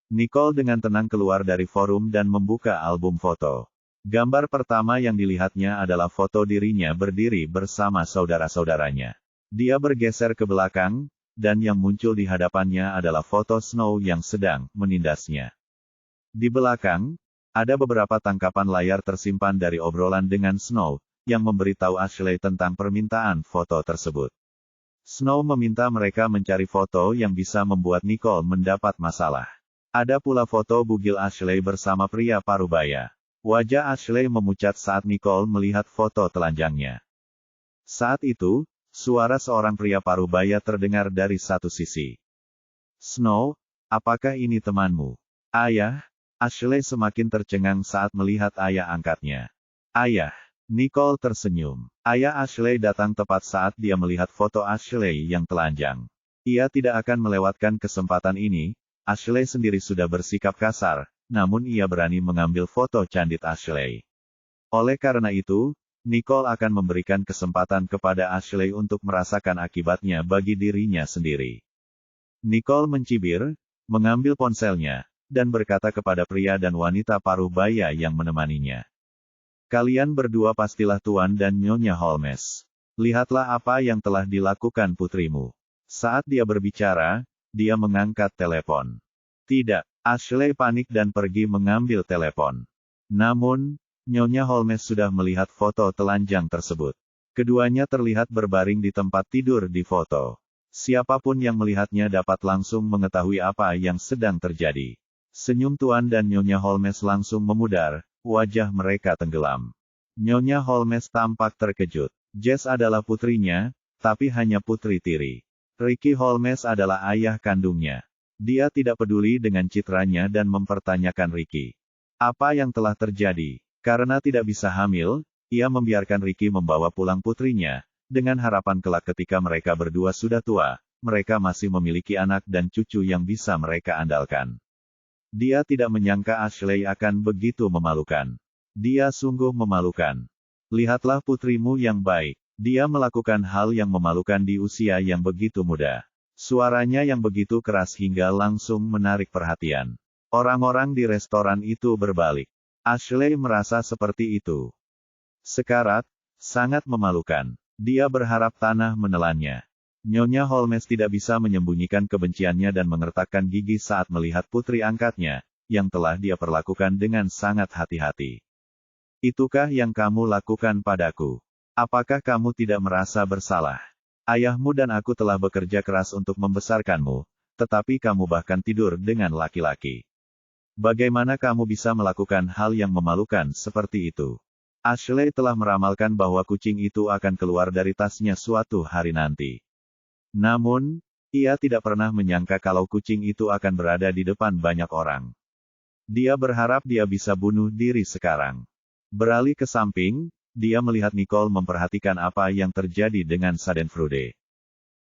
Nicole dengan tenang keluar dari forum dan membuka album foto. Gambar pertama yang dilihatnya adalah foto dirinya berdiri bersama saudara-saudaranya. Dia bergeser ke belakang, dan yang muncul di hadapannya adalah foto Snow yang sedang menindasnya. Di belakang, ada beberapa tangkapan layar tersimpan dari obrolan dengan Snow, yang memberitahu Ashley tentang permintaan foto tersebut. Snow meminta mereka mencari foto yang bisa membuat Nicole mendapat masalah. Ada pula foto bugil Ashley bersama pria parubaya. Wajah Ashley memucat saat Nicole melihat foto telanjangnya. Saat itu, suara seorang pria parubaya terdengar dari satu sisi. "Snow, apakah ini temanmu?" "Ayah." Ashley semakin tercengang saat melihat ayah angkatnya. "Ayah." Nicole tersenyum. Ayah Ashley datang tepat saat dia melihat foto Ashley yang telanjang. Ia tidak akan melewatkan kesempatan ini. Ashley sendiri sudah bersikap kasar, namun ia berani mengambil foto candid Ashley. Oleh karena itu, Nicole akan memberikan kesempatan kepada Ashley untuk merasakan akibatnya bagi dirinya sendiri. Nicole mencibir, mengambil ponselnya, dan berkata kepada pria dan wanita parubaya yang menemaninya. "Kalian berdua pastilah Tuan dan Nyonya Holmes. Lihatlah apa yang telah dilakukan putrimu." Saat dia berbicara, dia mengangkat telepon. "Tidak." Ashley panik dan pergi mengambil telepon. Namun, Nyonya Holmes sudah melihat foto telanjang tersebut. Keduanya terlihat berbaring di tempat tidur di foto. Siapapun yang melihatnya dapat langsung mengetahui apa yang sedang terjadi. Senyum Tuan dan Nyonya Holmes langsung memudar, wajah mereka tenggelam. Nyonya Holmes tampak terkejut. Jess adalah putrinya, tapi hanya putri tiri. Ricky Holmes adalah ayah kandungnya. Dia tidak peduli dengan citranya dan mempertanyakan Ricky. Apa yang telah terjadi? Karena tidak bisa hamil, ia membiarkan Ricky membawa pulang putrinya, dengan harapan kelak ketika mereka berdua sudah tua, mereka masih memiliki anak dan cucu yang bisa mereka andalkan. Dia tidak menyangka Ashley akan begitu memalukan. Dia sungguh memalukan. Lihatlah putrimu yang baik. Dia melakukan hal yang memalukan di usia yang begitu muda. Suaranya yang begitu keras hingga langsung menarik perhatian. Orang-orang di restoran itu berbalik. Ashley merasa seperti itu. Sekarat, sangat memalukan. Dia berharap tanah menelannya. Nyonya Holmes tidak bisa menyembunyikan kebenciannya dan mengertakkan gigi saat melihat putri angkatnya, yang telah dia perlakukan dengan sangat hati-hati. "Itukah yang kamu lakukan padaku? Apakah kamu tidak merasa bersalah? Ayahmu dan aku telah bekerja keras untuk membesarkanmu, tetapi kamu bahkan tidur dengan laki-laki. Bagaimana kamu bisa melakukan hal yang memalukan seperti itu?" Ashley telah meramalkan bahwa kucing itu akan keluar dari tasnya suatu hari nanti. Namun, ia tidak pernah menyangka kalau kucing itu akan berada di depan banyak orang. Dia berharap dia bisa bunuh diri sekarang. Beralih ke samping, dia melihat Nicole memperhatikan apa yang terjadi dengan Schadenfreude.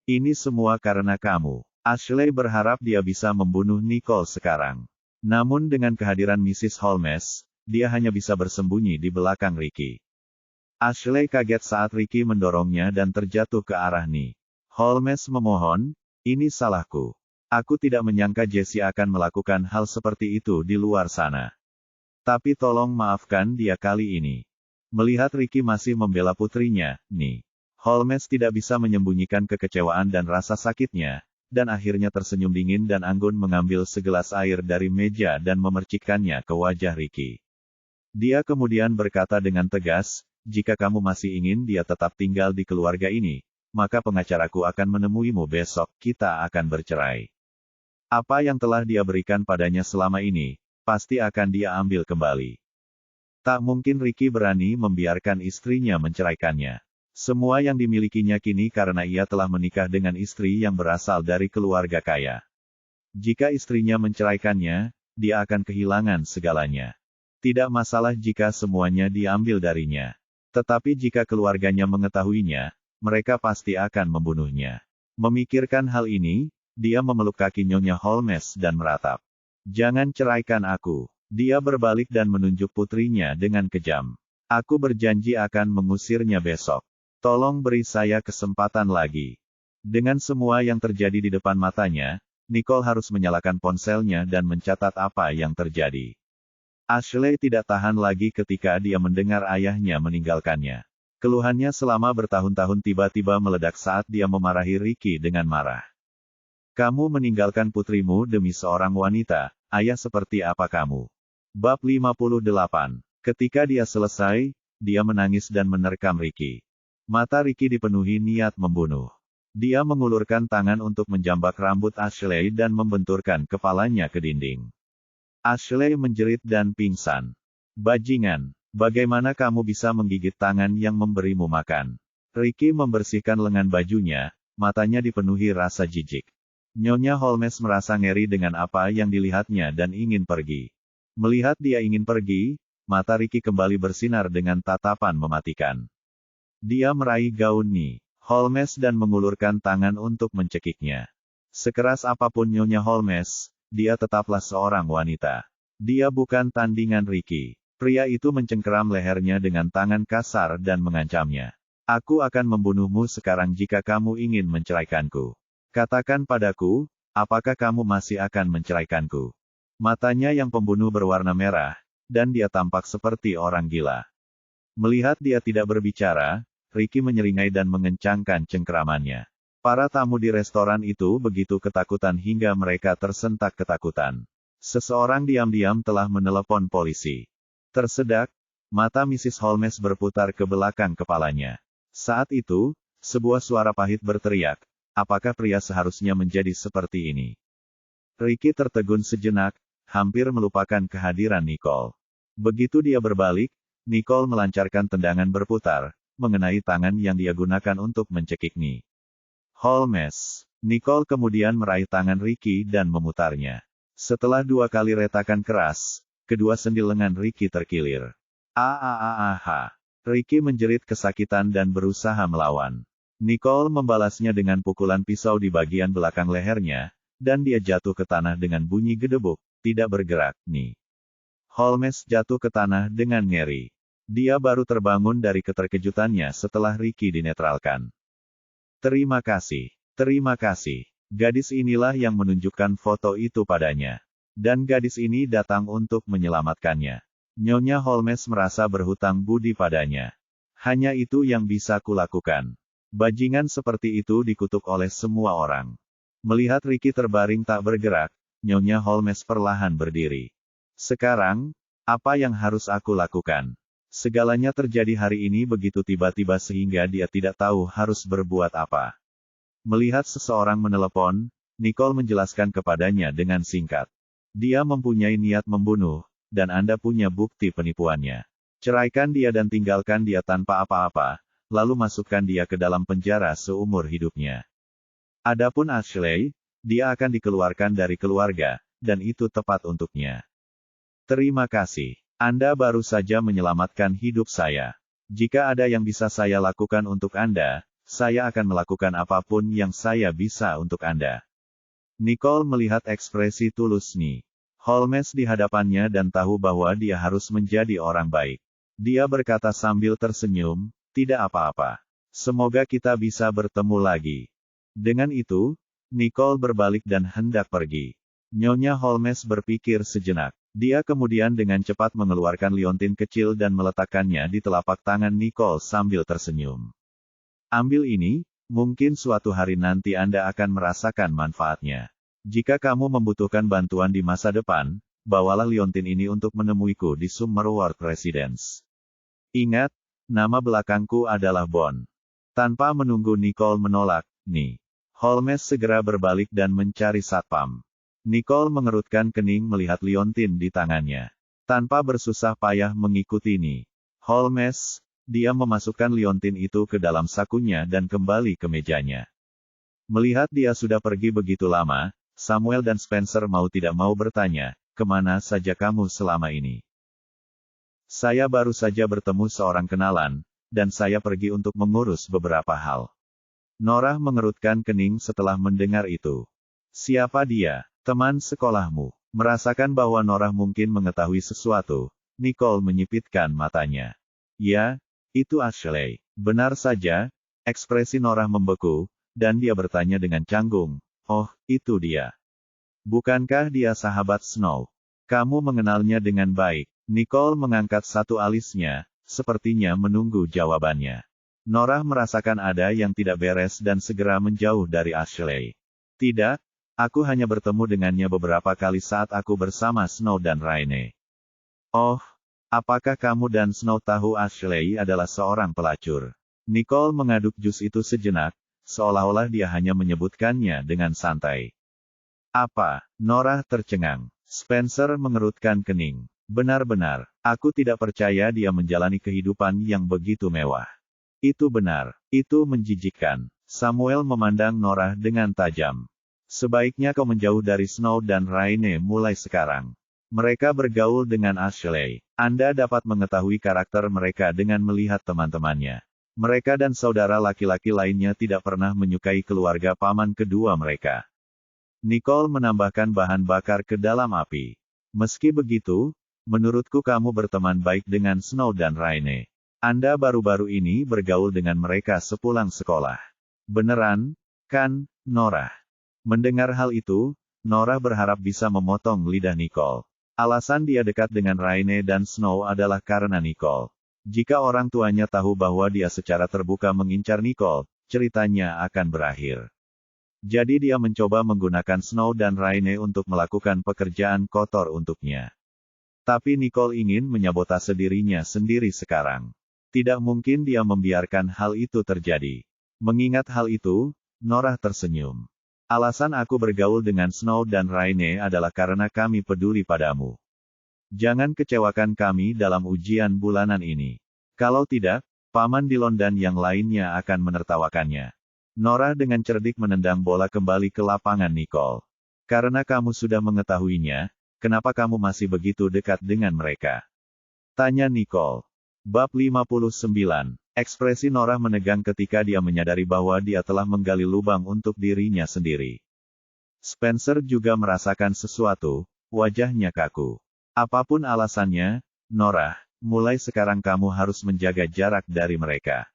"Ini semua karena kamu." Ashley berharap dia bisa membunuh Nicole sekarang. Namun dengan kehadiran Mrs. Holmes, dia hanya bisa bersembunyi di belakang Ricky. Ashley kaget saat Ricky mendorongnya dan terjatuh ke arah Ni. Holmes memohon, ini salahku. Aku tidak menyangka Jessie akan melakukan hal seperti itu di luar sana. Tapi tolong maafkan dia kali ini. Melihat Ricky masih membela putrinya, Ni. Holmes tidak bisa menyembunyikan kekecewaan dan rasa sakitnya, dan akhirnya tersenyum dingin dan anggun mengambil segelas air dari meja dan memercikkannya ke wajah Ricky. Dia kemudian berkata dengan tegas, jika kamu masih ingin dia tetap tinggal di keluarga ini, maka pengacaraku akan menemuimu besok, kita akan bercerai. Apa yang telah dia berikan padanya selama ini, pasti akan dia ambil kembali. Tak mungkin Ricky berani membiarkan istrinya menceraikannya. Semua yang dimilikinya kini karena ia telah menikah dengan istri yang berasal dari keluarga kaya. Jika istrinya menceraikannya, dia akan kehilangan segalanya. Tidak masalah jika semuanya diambil darinya. Tetapi jika keluarganya mengetahuinya, mereka pasti akan membunuhnya. Memikirkan hal ini, dia memeluk kaki Nyonya Holmes dan meratap. Jangan ceraikan aku. Dia berbalik dan menunjuk putrinya dengan kejam. Aku berjanji akan mengusirnya besok. Tolong beri saya kesempatan lagi. Dengan semua yang terjadi di depan matanya, Nicole harus menyalakan ponselnya dan mencatat apa yang terjadi. Ashley tidak tahan lagi ketika dia mendengar ayahnya meninggalkannya. Keluhannya selama bertahun-tahun tiba-tiba meledak saat dia memarahi Ricky dengan marah. Kamu meninggalkan putrimu demi seorang wanita, ayah seperti apa kamu? Bab 58. Ketika dia selesai, dia menangis dan menerkam Ricky. Mata Ricky dipenuhi niat membunuh. Dia mengulurkan tangan untuk menjambak rambut Ashley dan membenturkan kepalanya ke dinding. Ashley menjerit dan pingsan. Bajingan, bagaimana kamu bisa menggigit tangan yang memberimu makan? Ricky membersihkan lengan bajunya, matanya dipenuhi rasa jijik. Nyonya Holmes merasa ngeri dengan apa yang dilihatnya dan ingin pergi. Melihat dia ingin pergi, mata Ricky kembali bersinar dengan tatapan mematikan. Dia meraih gaun Ni Holmes dan mengulurkan tangan untuk mencekiknya. Sekeras apapun Nyonya Holmes, dia tetaplah seorang wanita. Dia bukan tandingan Ricky. Pria itu mencengkeram lehernya dengan tangan kasar dan mengancamnya. Aku akan membunuhmu sekarang jika kamu ingin menceraikanku. Katakan padaku, apakah kamu masih akan menceraikanku? Matanya yang pembunuh berwarna merah, dan dia tampak seperti orang gila. Melihat dia tidak berbicara, Ricky menyeringai dan mengencangkan cengkeramannya. Para tamu di restoran itu begitu ketakutan hingga mereka tersentak ketakutan. Seseorang diam-diam telah menelepon polisi. Tersedak, mata Mrs. Holmes berputar ke belakang kepalanya. Saat itu, sebuah suara pahit berteriak, apakah pria seharusnya menjadi seperti ini? Ricky tertegun sejenak, hampir melupakan kehadiran Nicole. Begitu dia berbalik, Nicole melancarkan tendangan berputar, mengenai tangan yang dia gunakan untuk mencekik Ni Holmes. Nicole kemudian meraih tangan Ricky dan memutarnya. Setelah 2 kali retakan keras, kedua sendi lengan Ricky terkilir. Ricky menjerit kesakitan dan berusaha melawan. Nicole membalasnya dengan pukulan pisau di bagian belakang lehernya, dan dia jatuh ke tanah dengan bunyi gedebuk, tidak bergerak. Ni Holmes jatuh ke tanah dengan ngeri. Dia baru terbangun dari keterkejutannya setelah Ricky dinetralkan. Terima kasih. Terima kasih. Gadis inilah yang menunjukkan foto itu padanya. Dan gadis ini datang untuk menyelamatkannya. Nyonya Holmes merasa berhutang budi padanya. Hanya itu yang bisa kulakukan. Bajingan seperti itu dikutuk oleh semua orang. Melihat Ricky terbaring tak bergerak, Nyonya Holmes perlahan berdiri. Sekarang, apa yang harus aku lakukan? Segalanya terjadi hari ini begitu tiba-tiba sehingga dia tidak tahu harus berbuat apa. Melihat seseorang menelepon, Nicole menjelaskan kepadanya dengan singkat. Dia mempunyai niat membunuh, dan Anda punya bukti penipuannya. Ceraikan dia dan tinggalkan dia tanpa apa-apa, lalu masukkan dia ke dalam penjara seumur hidupnya. Adapun Ashley, dia akan dikeluarkan dari keluarga, dan itu tepat untuknya. Terima kasih. Anda baru saja menyelamatkan hidup saya. Jika ada yang bisa saya lakukan untuk Anda, saya akan melakukan apapun yang saya bisa untuk Anda. Nicole melihat ekspresi tulus Ni Holmes di hadapannya dan tahu bahwa dia harus menjadi orang baik. Dia berkata sambil tersenyum, "Tidak apa-apa. Semoga kita bisa bertemu lagi." Dengan itu, Nicole berbalik dan hendak pergi. Nyonya Holmes berpikir sejenak. Dia kemudian dengan cepat mengeluarkan liontin kecil dan meletakkannya di telapak tangan Nicole sambil tersenyum. "Ambil ini, mungkin suatu hari nanti Anda akan merasakan manfaatnya. Jika kamu membutuhkan bantuan di masa depan, bawalah liontin ini untuk menemuiku di Summerworld Residence. Ingat, nama belakangku adalah Bond." Tanpa menunggu Nicole menolak, Holmes segera berbalik dan mencari satpam. Nicole mengerutkan kening melihat liontin di tangannya. Tanpa bersusah payah mengikuti Holmes, dia memasukkan liontin itu ke dalam sakunya dan kembali ke mejanya. Melihat dia sudah pergi begitu lama, Samuel dan Spencer mau tidak mau bertanya, "Kemana saja kamu selama ini?" "Saya baru saja bertemu seorang kenalan, dan saya pergi untuk mengurus beberapa hal." Norah mengerutkan kening setelah mendengar itu. "Siapa dia?" "Teman sekolahmu." Merasakan bahwa Norah mungkin mengetahui sesuatu, Nicole menyipitkan matanya. "Ya, itu Ashley." "Benar saja." Ekspresi Norah membeku, dan dia bertanya dengan canggung, "Oh, itu dia. Bukankah dia sahabat Snow?" "Kamu mengenalnya dengan baik." Nicole mengangkat satu alisnya, sepertinya menunggu jawabannya. Norah merasakan ada yang tidak beres dan segera menjauh dari Ashley. "Tidak, aku hanya bertemu dengannya beberapa kali saat aku bersama Snow dan Raine." "Oh, apakah kamu dan Snow tahu Ashley adalah seorang pelacur?" Nicole mengaduk jus itu sejenak, seolah-olah dia hanya menyebutkannya dengan santai. "Apa?" Norah tercengang. Spencer mengerutkan kening. "Benar-benar, aku tidak percaya dia menjalani kehidupan yang begitu mewah." "Itu benar. Itu menjijikkan." Samuel memandang Norah dengan tajam. "Sebaiknya kau menjauh dari Snow dan Raine mulai sekarang. Mereka bergaul dengan Ashley. Anda dapat mengetahui karakter mereka dengan melihat teman-temannya. Mereka dan saudara laki-laki lainnya tidak pernah menyukai keluarga paman kedua mereka." Nicole menambahkan bahan bakar ke dalam api. "Meski begitu, menurutku kamu berteman baik dengan Snow dan Raine. Anda baru-baru ini bergaul dengan mereka sepulang sekolah. Beneran, kan, Norah?" Mendengar hal itu, Norah berharap bisa memotong lidah Nicole. Alasan dia dekat dengan Raine dan Snow adalah karena Nicole. Jika orang tuanya tahu bahwa dia secara terbuka mengincar Nicole, ceritanya akan berakhir. Jadi dia mencoba menggunakan Snow dan Raine untuk melakukan pekerjaan kotor untuknya. Tapi Nicole ingin menyabotase dirinya sendiri sekarang. Tidak mungkin dia membiarkan hal itu terjadi. Mengingat hal itu, Norah tersenyum. "Alasan aku bergaul dengan Snow dan Raine adalah karena kami peduli padamu. Jangan kecewakan kami dalam ujian bulanan ini. Kalau tidak, Paman Dillon dan yang lainnya akan menertawakannya." Norah dengan cerdik menendang bola kembali ke lapangan Nicole. "Karena kamu sudah mengetahuinya, kenapa kamu masih begitu dekat dengan mereka?" tanya Nicole. Bab 59. Ekspresi Norah menegang ketika dia menyadari bahwa dia telah menggali lubang untuk dirinya sendiri. Spencer juga merasakan sesuatu, wajahnya kaku. "Apapun alasannya, Norah, mulai sekarang kamu harus menjaga jarak dari mereka."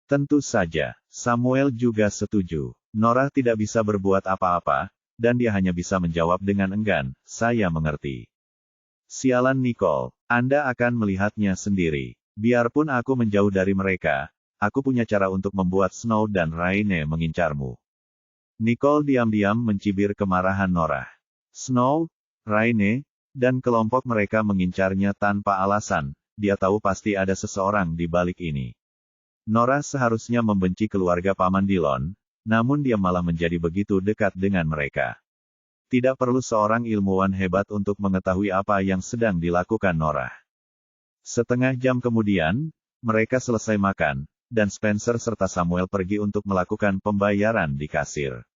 Tentu saja, Samuel juga setuju. Norah tidak bisa berbuat apa-apa, dan dia hanya bisa menjawab dengan enggan, "Saya mengerti." "Sialan Nicole, Anda akan melihatnya sendiri. Biarpun aku menjauh dari mereka, aku punya cara untuk membuat Snow dan Raine mengincarmu." Nicole diam-diam mencibir kemarahan Norah. Snow, Raine, dan kelompok mereka mengincarnya tanpa alasan, dia tahu pasti ada seseorang di balik ini. Norah seharusnya membenci keluarga Paman Dillon, namun dia malah menjadi begitu dekat dengan mereka. Tidak perlu seorang ilmuwan hebat untuk mengetahui apa yang sedang dilakukan Norah. Setengah jam kemudian, mereka selesai makan, dan Spencer serta Samuel pergi untuk melakukan pembayaran di kasir.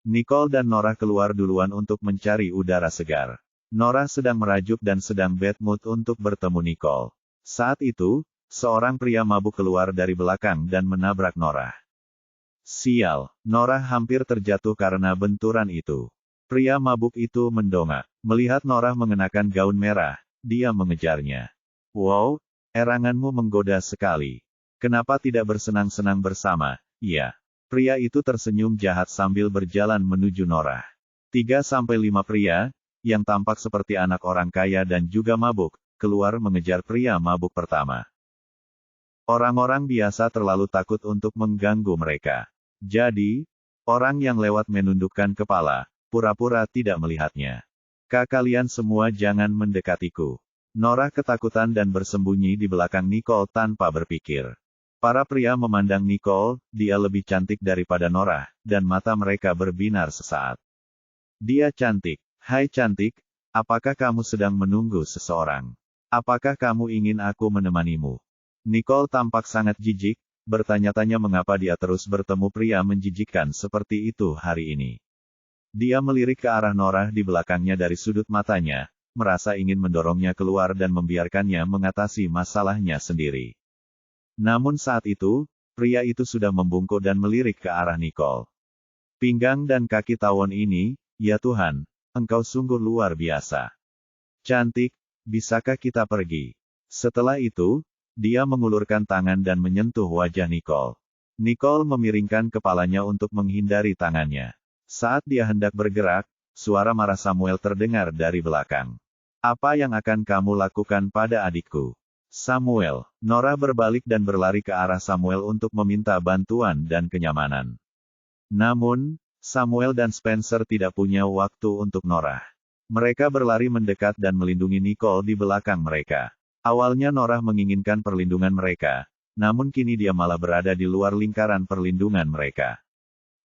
Nicole dan Norah keluar duluan untuk mencari udara segar. Norah sedang merajuk dan sedang bad mood untuk bertemu Nicole. Saat itu, seorang pria mabuk keluar dari belakang dan menabrak Norah. Sial, Norah hampir terjatuh karena benturan itu. Pria mabuk itu mendongak. Melihat Norah mengenakan gaun merah, dia mengejarnya. Wow, eranganmu menggoda sekali. Kenapa tidak bersenang-senang bersama? Iya. Pria itu tersenyum jahat sambil berjalan menuju Norah. 3-5 pria, yang tampak seperti anak orang kaya dan juga mabuk, keluar mengejar pria mabuk pertama. Orang-orang biasa terlalu takut untuk mengganggu mereka. Jadi, orang yang lewat menundukkan kepala, pura-pura tidak melihatnya. Kalian semua jangan mendekatiku. Norah ketakutan dan bersembunyi di belakang Nicole tanpa berpikir. Para pria memandang Nicole, dia lebih cantik daripada Norah, dan mata mereka berbinar sesaat. Dia cantik. Hai cantik, apakah kamu sedang menunggu seseorang? Apakah kamu ingin aku menemanimu? Nicole tampak sangat jijik, bertanya-tanya mengapa dia terus bertemu pria menjijikkan seperti itu hari ini. Dia melirik ke arah Norah di belakangnya dari sudut matanya, merasa ingin mendorongnya keluar dan membiarkannya mengatasi masalahnya sendiri. Namun saat itu, pria itu sudah membungkuk dan melirik ke arah Nicole. Pinggang dan kaki tawon ini, ya Tuhan, engkau sungguh luar biasa. Cantik, bisakah kita pergi? Setelah itu, dia mengulurkan tangan dan menyentuh wajah Nicole. Nicole memiringkan kepalanya untuk menghindari tangannya. Saat dia hendak bergerak, suara marah Samuel terdengar dari belakang. Apa yang akan kamu lakukan pada adikku? Samuel. Norah berbalik dan berlari ke arah Samuel untuk meminta bantuan dan kenyamanan. Namun, Samuel dan Spencer tidak punya waktu untuk Norah. Mereka berlari mendekat dan melindungi Nicole di belakang mereka. Awalnya Norah menginginkan perlindungan mereka, namun kini dia malah berada di luar lingkaran perlindungan mereka.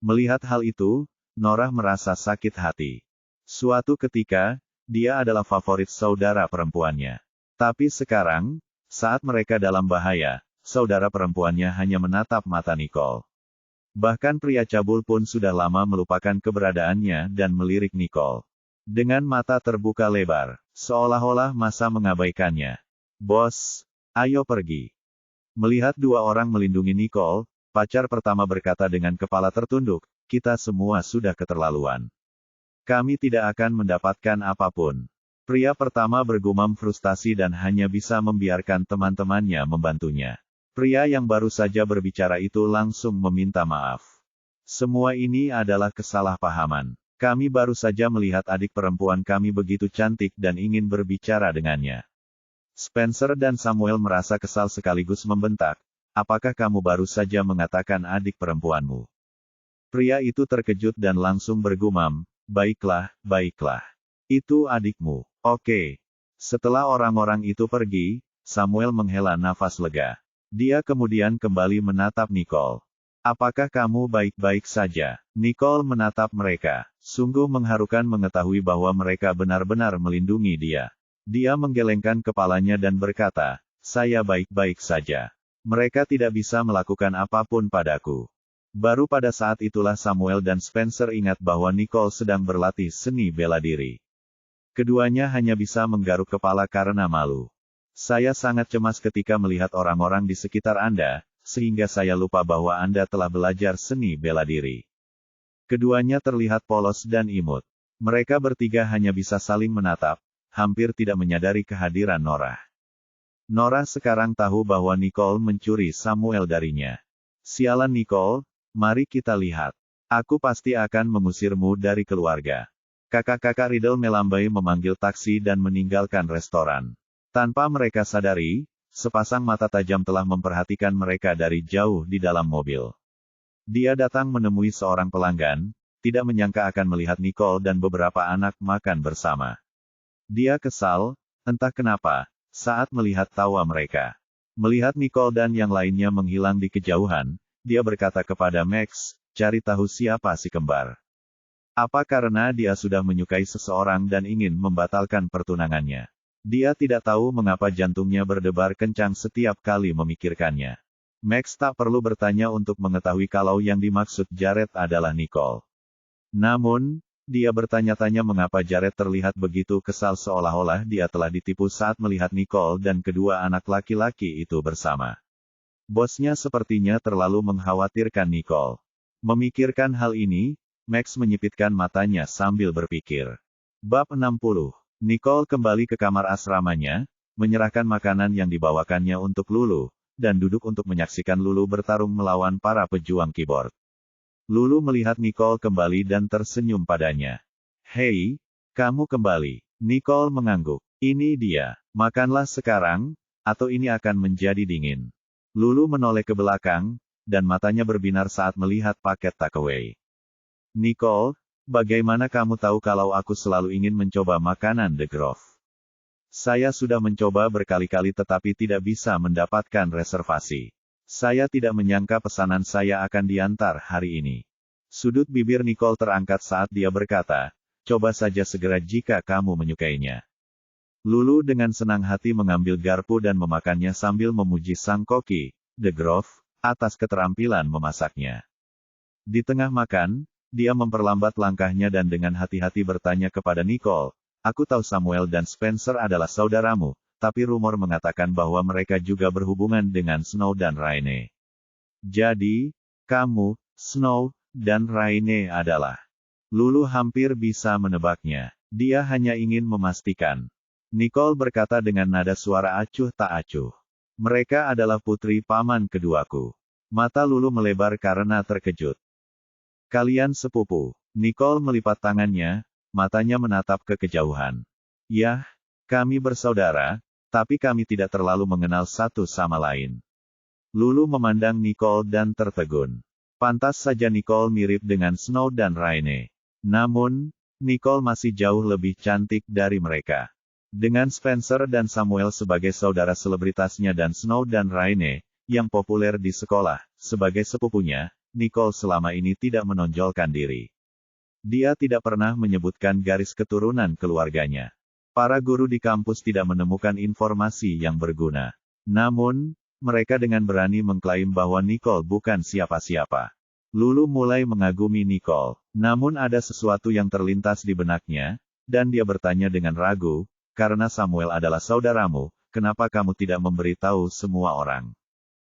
Melihat hal itu, Norah merasa sakit hati. Suatu ketika, dia adalah favorit saudara perempuannya. Tapi sekarang, saat mereka dalam bahaya, saudara perempuannya hanya menatap mata Nicole. Bahkan pria cabul pun sudah lama melupakan keberadaannya dan melirik Nicole. Dengan mata terbuka lebar, seolah-olah masa mengabaikannya. Bos, ayo pergi. Melihat dua orang melindungi Nicole, pacar pertama berkata dengan kepala tertunduk, kita semua sudah keterlaluan. Kami tidak akan mendapatkan apapun. Pria pertama bergumam frustasi dan hanya bisa membiarkan teman-temannya membantunya. Pria yang baru saja berbicara itu langsung meminta maaf. Semua ini adalah kesalahpahaman. Kami baru saja melihat adik perempuan kami begitu cantik dan ingin berbicara dengannya. Spencer dan Samuel merasa kesal sekaligus membentak, apakah kamu baru saja mengatakan adik perempuanmu? Pria itu terkejut dan langsung bergumam, baiklah, baiklah. Itu adikmu. Oke. Setelah orang-orang itu pergi, Samuel menghela nafas lega. Dia kemudian kembali menatap Nicole. Apakah kamu baik-baik saja? Nicole menatap mereka. Sungguh mengharukan mengetahui bahwa mereka benar-benar melindungi dia. Dia menggelengkan kepalanya dan berkata, saya baik-baik saja. Mereka tidak bisa melakukan apapun padaku. Baru pada saat itulah Samuel dan Spencer ingat bahwa Nicole sedang berlatih seni bela diri. Keduanya hanya bisa menggaruk kepala karena malu. Saya sangat cemas ketika melihat orang-orang di sekitar Anda, sehingga saya lupa bahwa Anda telah belajar seni bela diri. Keduanya terlihat polos dan imut. Mereka bertiga hanya bisa saling menatap, hampir tidak menyadari kehadiran Norah. Norah sekarang tahu bahwa Nicole mencuri Samuel darinya. Sialan Nicole, mari kita lihat. Aku pasti akan mengusirmu dari keluarga. Kakak-kakak Riddle melambai memanggil taksi dan meninggalkan restoran. Tanpa mereka sadari, sepasang mata tajam telah memperhatikan mereka dari jauh di dalam mobil. Dia datang menemui seorang pelanggan, tidak menyangka akan melihat Nicole dan beberapa anak makan bersama. Dia kesal, entah kenapa, saat melihat tawa mereka. Melihat Nicole dan yang lainnya menghilang di kejauhan, dia berkata kepada Max, cari tahu siapa si kembar. Apa karena dia sudah menyukai seseorang dan ingin membatalkan pertunangannya? Dia tidak tahu mengapa jantungnya berdebar kencang setiap kali memikirkannya. Max tak perlu bertanya untuk mengetahui kalau yang dimaksud Jared adalah Nicole. Namun, dia bertanya-tanya mengapa Jared terlihat begitu kesal seolah-olah dia telah ditipu saat melihat Nicole dan kedua anak laki-laki itu bersama. Bosnya sepertinya terlalu mengkhawatirkan Nicole. Memikirkan hal ini, Max menyipitkan matanya sambil berpikir. Bab 60. Nicole kembali ke kamar asramanya, menyerahkan makanan yang dibawakannya untuk Lulu, dan duduk untuk menyaksikan Lulu bertarung melawan para pejuang keyboard. Lulu melihat Nicole kembali dan tersenyum padanya. Hei, kamu kembali. Nicole mengangguk. Ini dia. Makanlah sekarang, atau ini akan menjadi dingin. Lulu menoleh ke belakang, dan matanya berbinar saat melihat paket takeaway. Nicole, bagaimana kamu tahu kalau aku selalu ingin mencoba makanan The Grove? Saya sudah mencoba berkali-kali tetapi tidak bisa mendapatkan reservasi. Saya tidak menyangka pesanan saya akan diantar hari ini. Sudut bibir Nicole terangkat saat dia berkata, coba saja segera jika kamu menyukainya. Lulu dengan senang hati mengambil garpu dan memakannya sambil memuji sang koki, The Grove, atas keterampilan memasaknya. Di tengah makan, dia memperlambat langkahnya dan dengan hati-hati bertanya kepada Nicole, aku tahu Samuel dan Spencer adalah saudaramu, tapi rumor mengatakan bahwa mereka juga berhubungan dengan Snow dan Raine. Jadi, kamu, Snow, dan Raine adalah... Lulu hampir bisa menebaknya. Dia hanya ingin memastikan. Nicole berkata dengan nada suara acuh tak acuh. Mereka adalah putri paman keduaku. Mata Lulu melebar karena terkejut. Kalian sepupu. Nicole melipat tangannya, matanya menatap ke kejauhan. Yah, kami bersaudara, tapi kami tidak terlalu mengenal satu sama lain. Lulu memandang Nicole dan tertegun. Pantas saja Nicole mirip dengan Snow dan Raine. Namun, Nicole masih jauh lebih cantik dari mereka. Dengan Spencer dan Samuel sebagai saudara selebritasnya dan Snow dan Raine, yang populer di sekolah, sebagai sepupunya, Nicole selama ini tidak menonjolkan diri. Dia tidak pernah menyebutkan garis keturunan keluarganya. Para guru di kampus tidak menemukan informasi yang berguna. Namun, mereka dengan berani mengklaim bahwa Nicole bukan siapa-siapa. Lulu mulai mengagumi Nicole, namun ada sesuatu yang terlintas di benaknya, dan dia bertanya dengan ragu, karena Samuel adalah saudaramu, kenapa kamu tidak memberitahu semua orang?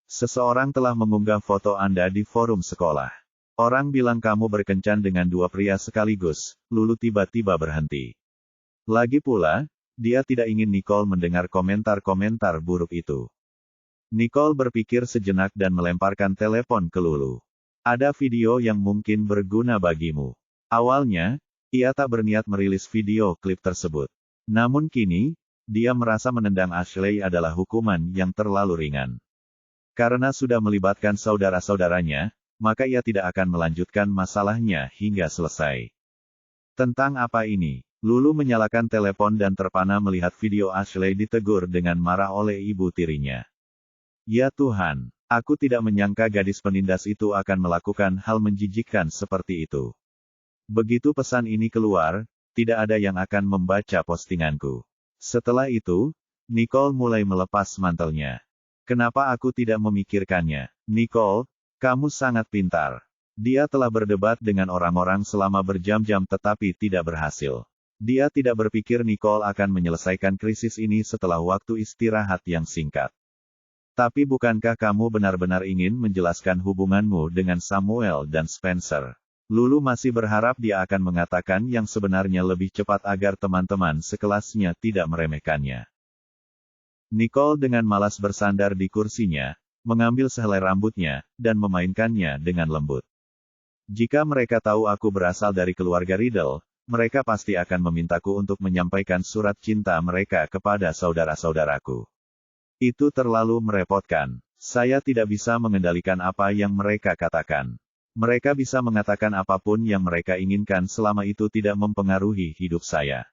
Seseorang telah mengunggah foto Anda di forum sekolah. Orang bilang kamu berkencan dengan dua pria sekaligus. Lulu tiba-tiba berhenti. Lagi pula, dia tidak ingin Nicole mendengar komentar-komentar buruk itu. Nicole berpikir sejenak dan melemparkan telepon ke Lulu. Ada video yang mungkin berguna bagimu. Awalnya, ia tak berniat merilis video klip tersebut. Namun kini, dia merasa menendang Ashley adalah hukuman yang terlalu ringan. Karena sudah melibatkan saudara-saudaranya, maka ia tidak akan melanjutkan masalahnya hingga selesai. Tentang apa ini? Lulu menyalakan telepon dan terpana melihat video Ashley ditegur dengan marah oleh ibu tirinya. Ya Tuhan, aku tidak menyangka gadis penindas itu akan melakukan hal menjijikkan seperti itu. Begitu pesan ini keluar, tidak ada yang akan membaca postinganku. Setelah itu, Nicole mulai melepas mantelnya. Kenapa aku tidak memikirkannya? Nicole, kamu sangat pintar. Dia telah berdebat dengan orang-orang selama berjam-jam tetapi tidak berhasil. Dia tidak berpikir Nicole akan menyelesaikan krisis ini setelah waktu istirahat yang singkat. Tapi bukankah kamu benar-benar ingin menjelaskan hubunganmu dengan Samuel dan Spencer? Lulu masih berharap dia akan mengatakan yang sebenarnya lebih cepat agar teman-teman sekelasnya tidak meremehkannya. Nicole dengan malas bersandar di kursinya, mengambil sehelai rambutnya, dan memainkannya dengan lembut. Jika mereka tahu aku berasal dari keluarga Riddle, mereka pasti akan memintaku untuk menyampaikan surat cinta mereka kepada saudara-saudaraku. Itu terlalu merepotkan. Saya tidak bisa mengendalikan apa yang mereka katakan. Mereka bisa mengatakan apapun yang mereka inginkan selama itu tidak mempengaruhi hidup saya.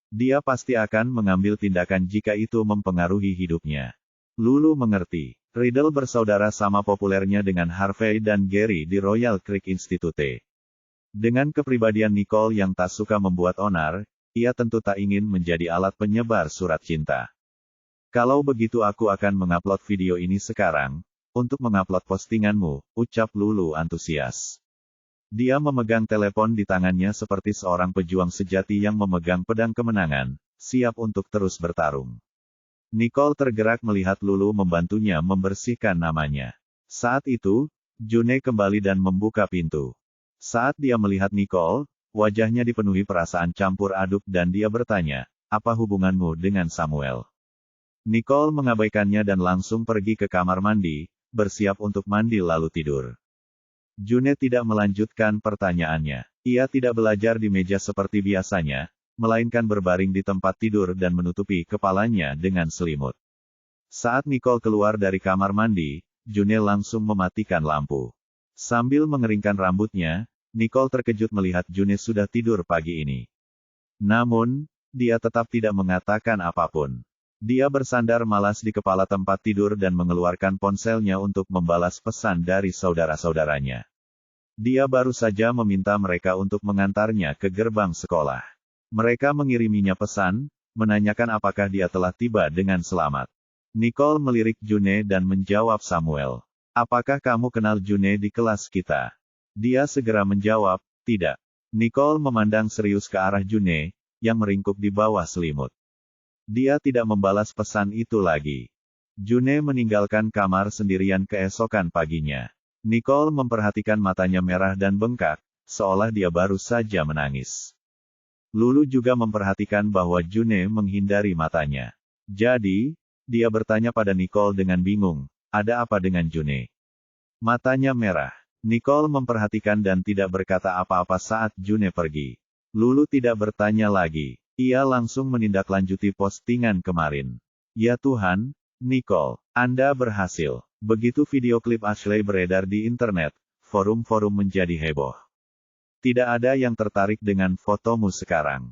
Dia pasti akan mengambil tindakan jika itu mempengaruhi hidupnya. Lulu mengerti. Riddle bersaudara sama populernya dengan Harvey dan Gary di Royal Creek Institute. Dengan kepribadian Nicole yang tak suka membuat onar, ia tentu tak ingin menjadi alat penyebar surat cinta. Kalau begitu aku akan mengupload video ini sekarang, untuk mengupload postinganmu, ucap Lulu antusias. Dia memegang telepon di tangannya seperti seorang pejuang sejati yang memegang pedang kemenangan, siap untuk terus bertarung. Nicole tergerak melihat Lulu membantunya membersihkan namanya. Saat itu, June kembali dan membuka pintu. Saat dia melihat Nicole, wajahnya dipenuhi perasaan campur aduk dan dia bertanya, apa hubunganmu dengan Samuel? Nicole mengabaikannya dan langsung pergi ke kamar mandi, bersiap untuk mandi lalu tidur. June tidak melanjutkan pertanyaannya. Ia tidak belajar di meja seperti biasanya, melainkan berbaring di tempat tidur dan menutupi kepalanya dengan selimut. Saat Nicole keluar dari kamar mandi, June langsung mematikan lampu. Sambil mengeringkan rambutnya, Nicole terkejut melihat June sudah tidur pagi ini. Namun, dia tetap tidak mengatakan apapun. Dia bersandar malas di kepala tempat tidur dan mengeluarkan ponselnya untuk membalas pesan dari saudara-saudaranya. Dia baru saja meminta mereka untuk mengantarnya ke gerbang sekolah. Mereka mengiriminya pesan, menanyakan apakah dia telah tiba dengan selamat. Nicole melirik June dan menjawab Samuel. Apakah kamu kenal June di kelas kita? Dia segera menjawab, tidak. Nicole memandang serius ke arah June, yang meringkuk di bawah selimut. Dia tidak membalas pesan itu lagi. June meninggalkan kamar sendirian keesokan paginya. Nicole memperhatikan matanya merah dan bengkak, seolah dia baru saja menangis. Lulu juga memperhatikan bahwa June menghindari matanya. Jadi, dia bertanya pada Nicole dengan bingung, ada apa dengan June? Matanya merah. Nicole memperhatikan dan tidak berkata apa-apa saat June pergi. Lulu tidak bertanya lagi. Ia langsung menindaklanjuti postingan kemarin. Ya Tuhan, Nicole, Anda berhasil. Begitu video klip Ashley beredar di internet, forum-forum menjadi heboh. Tidak ada yang tertarik dengan fotomu sekarang.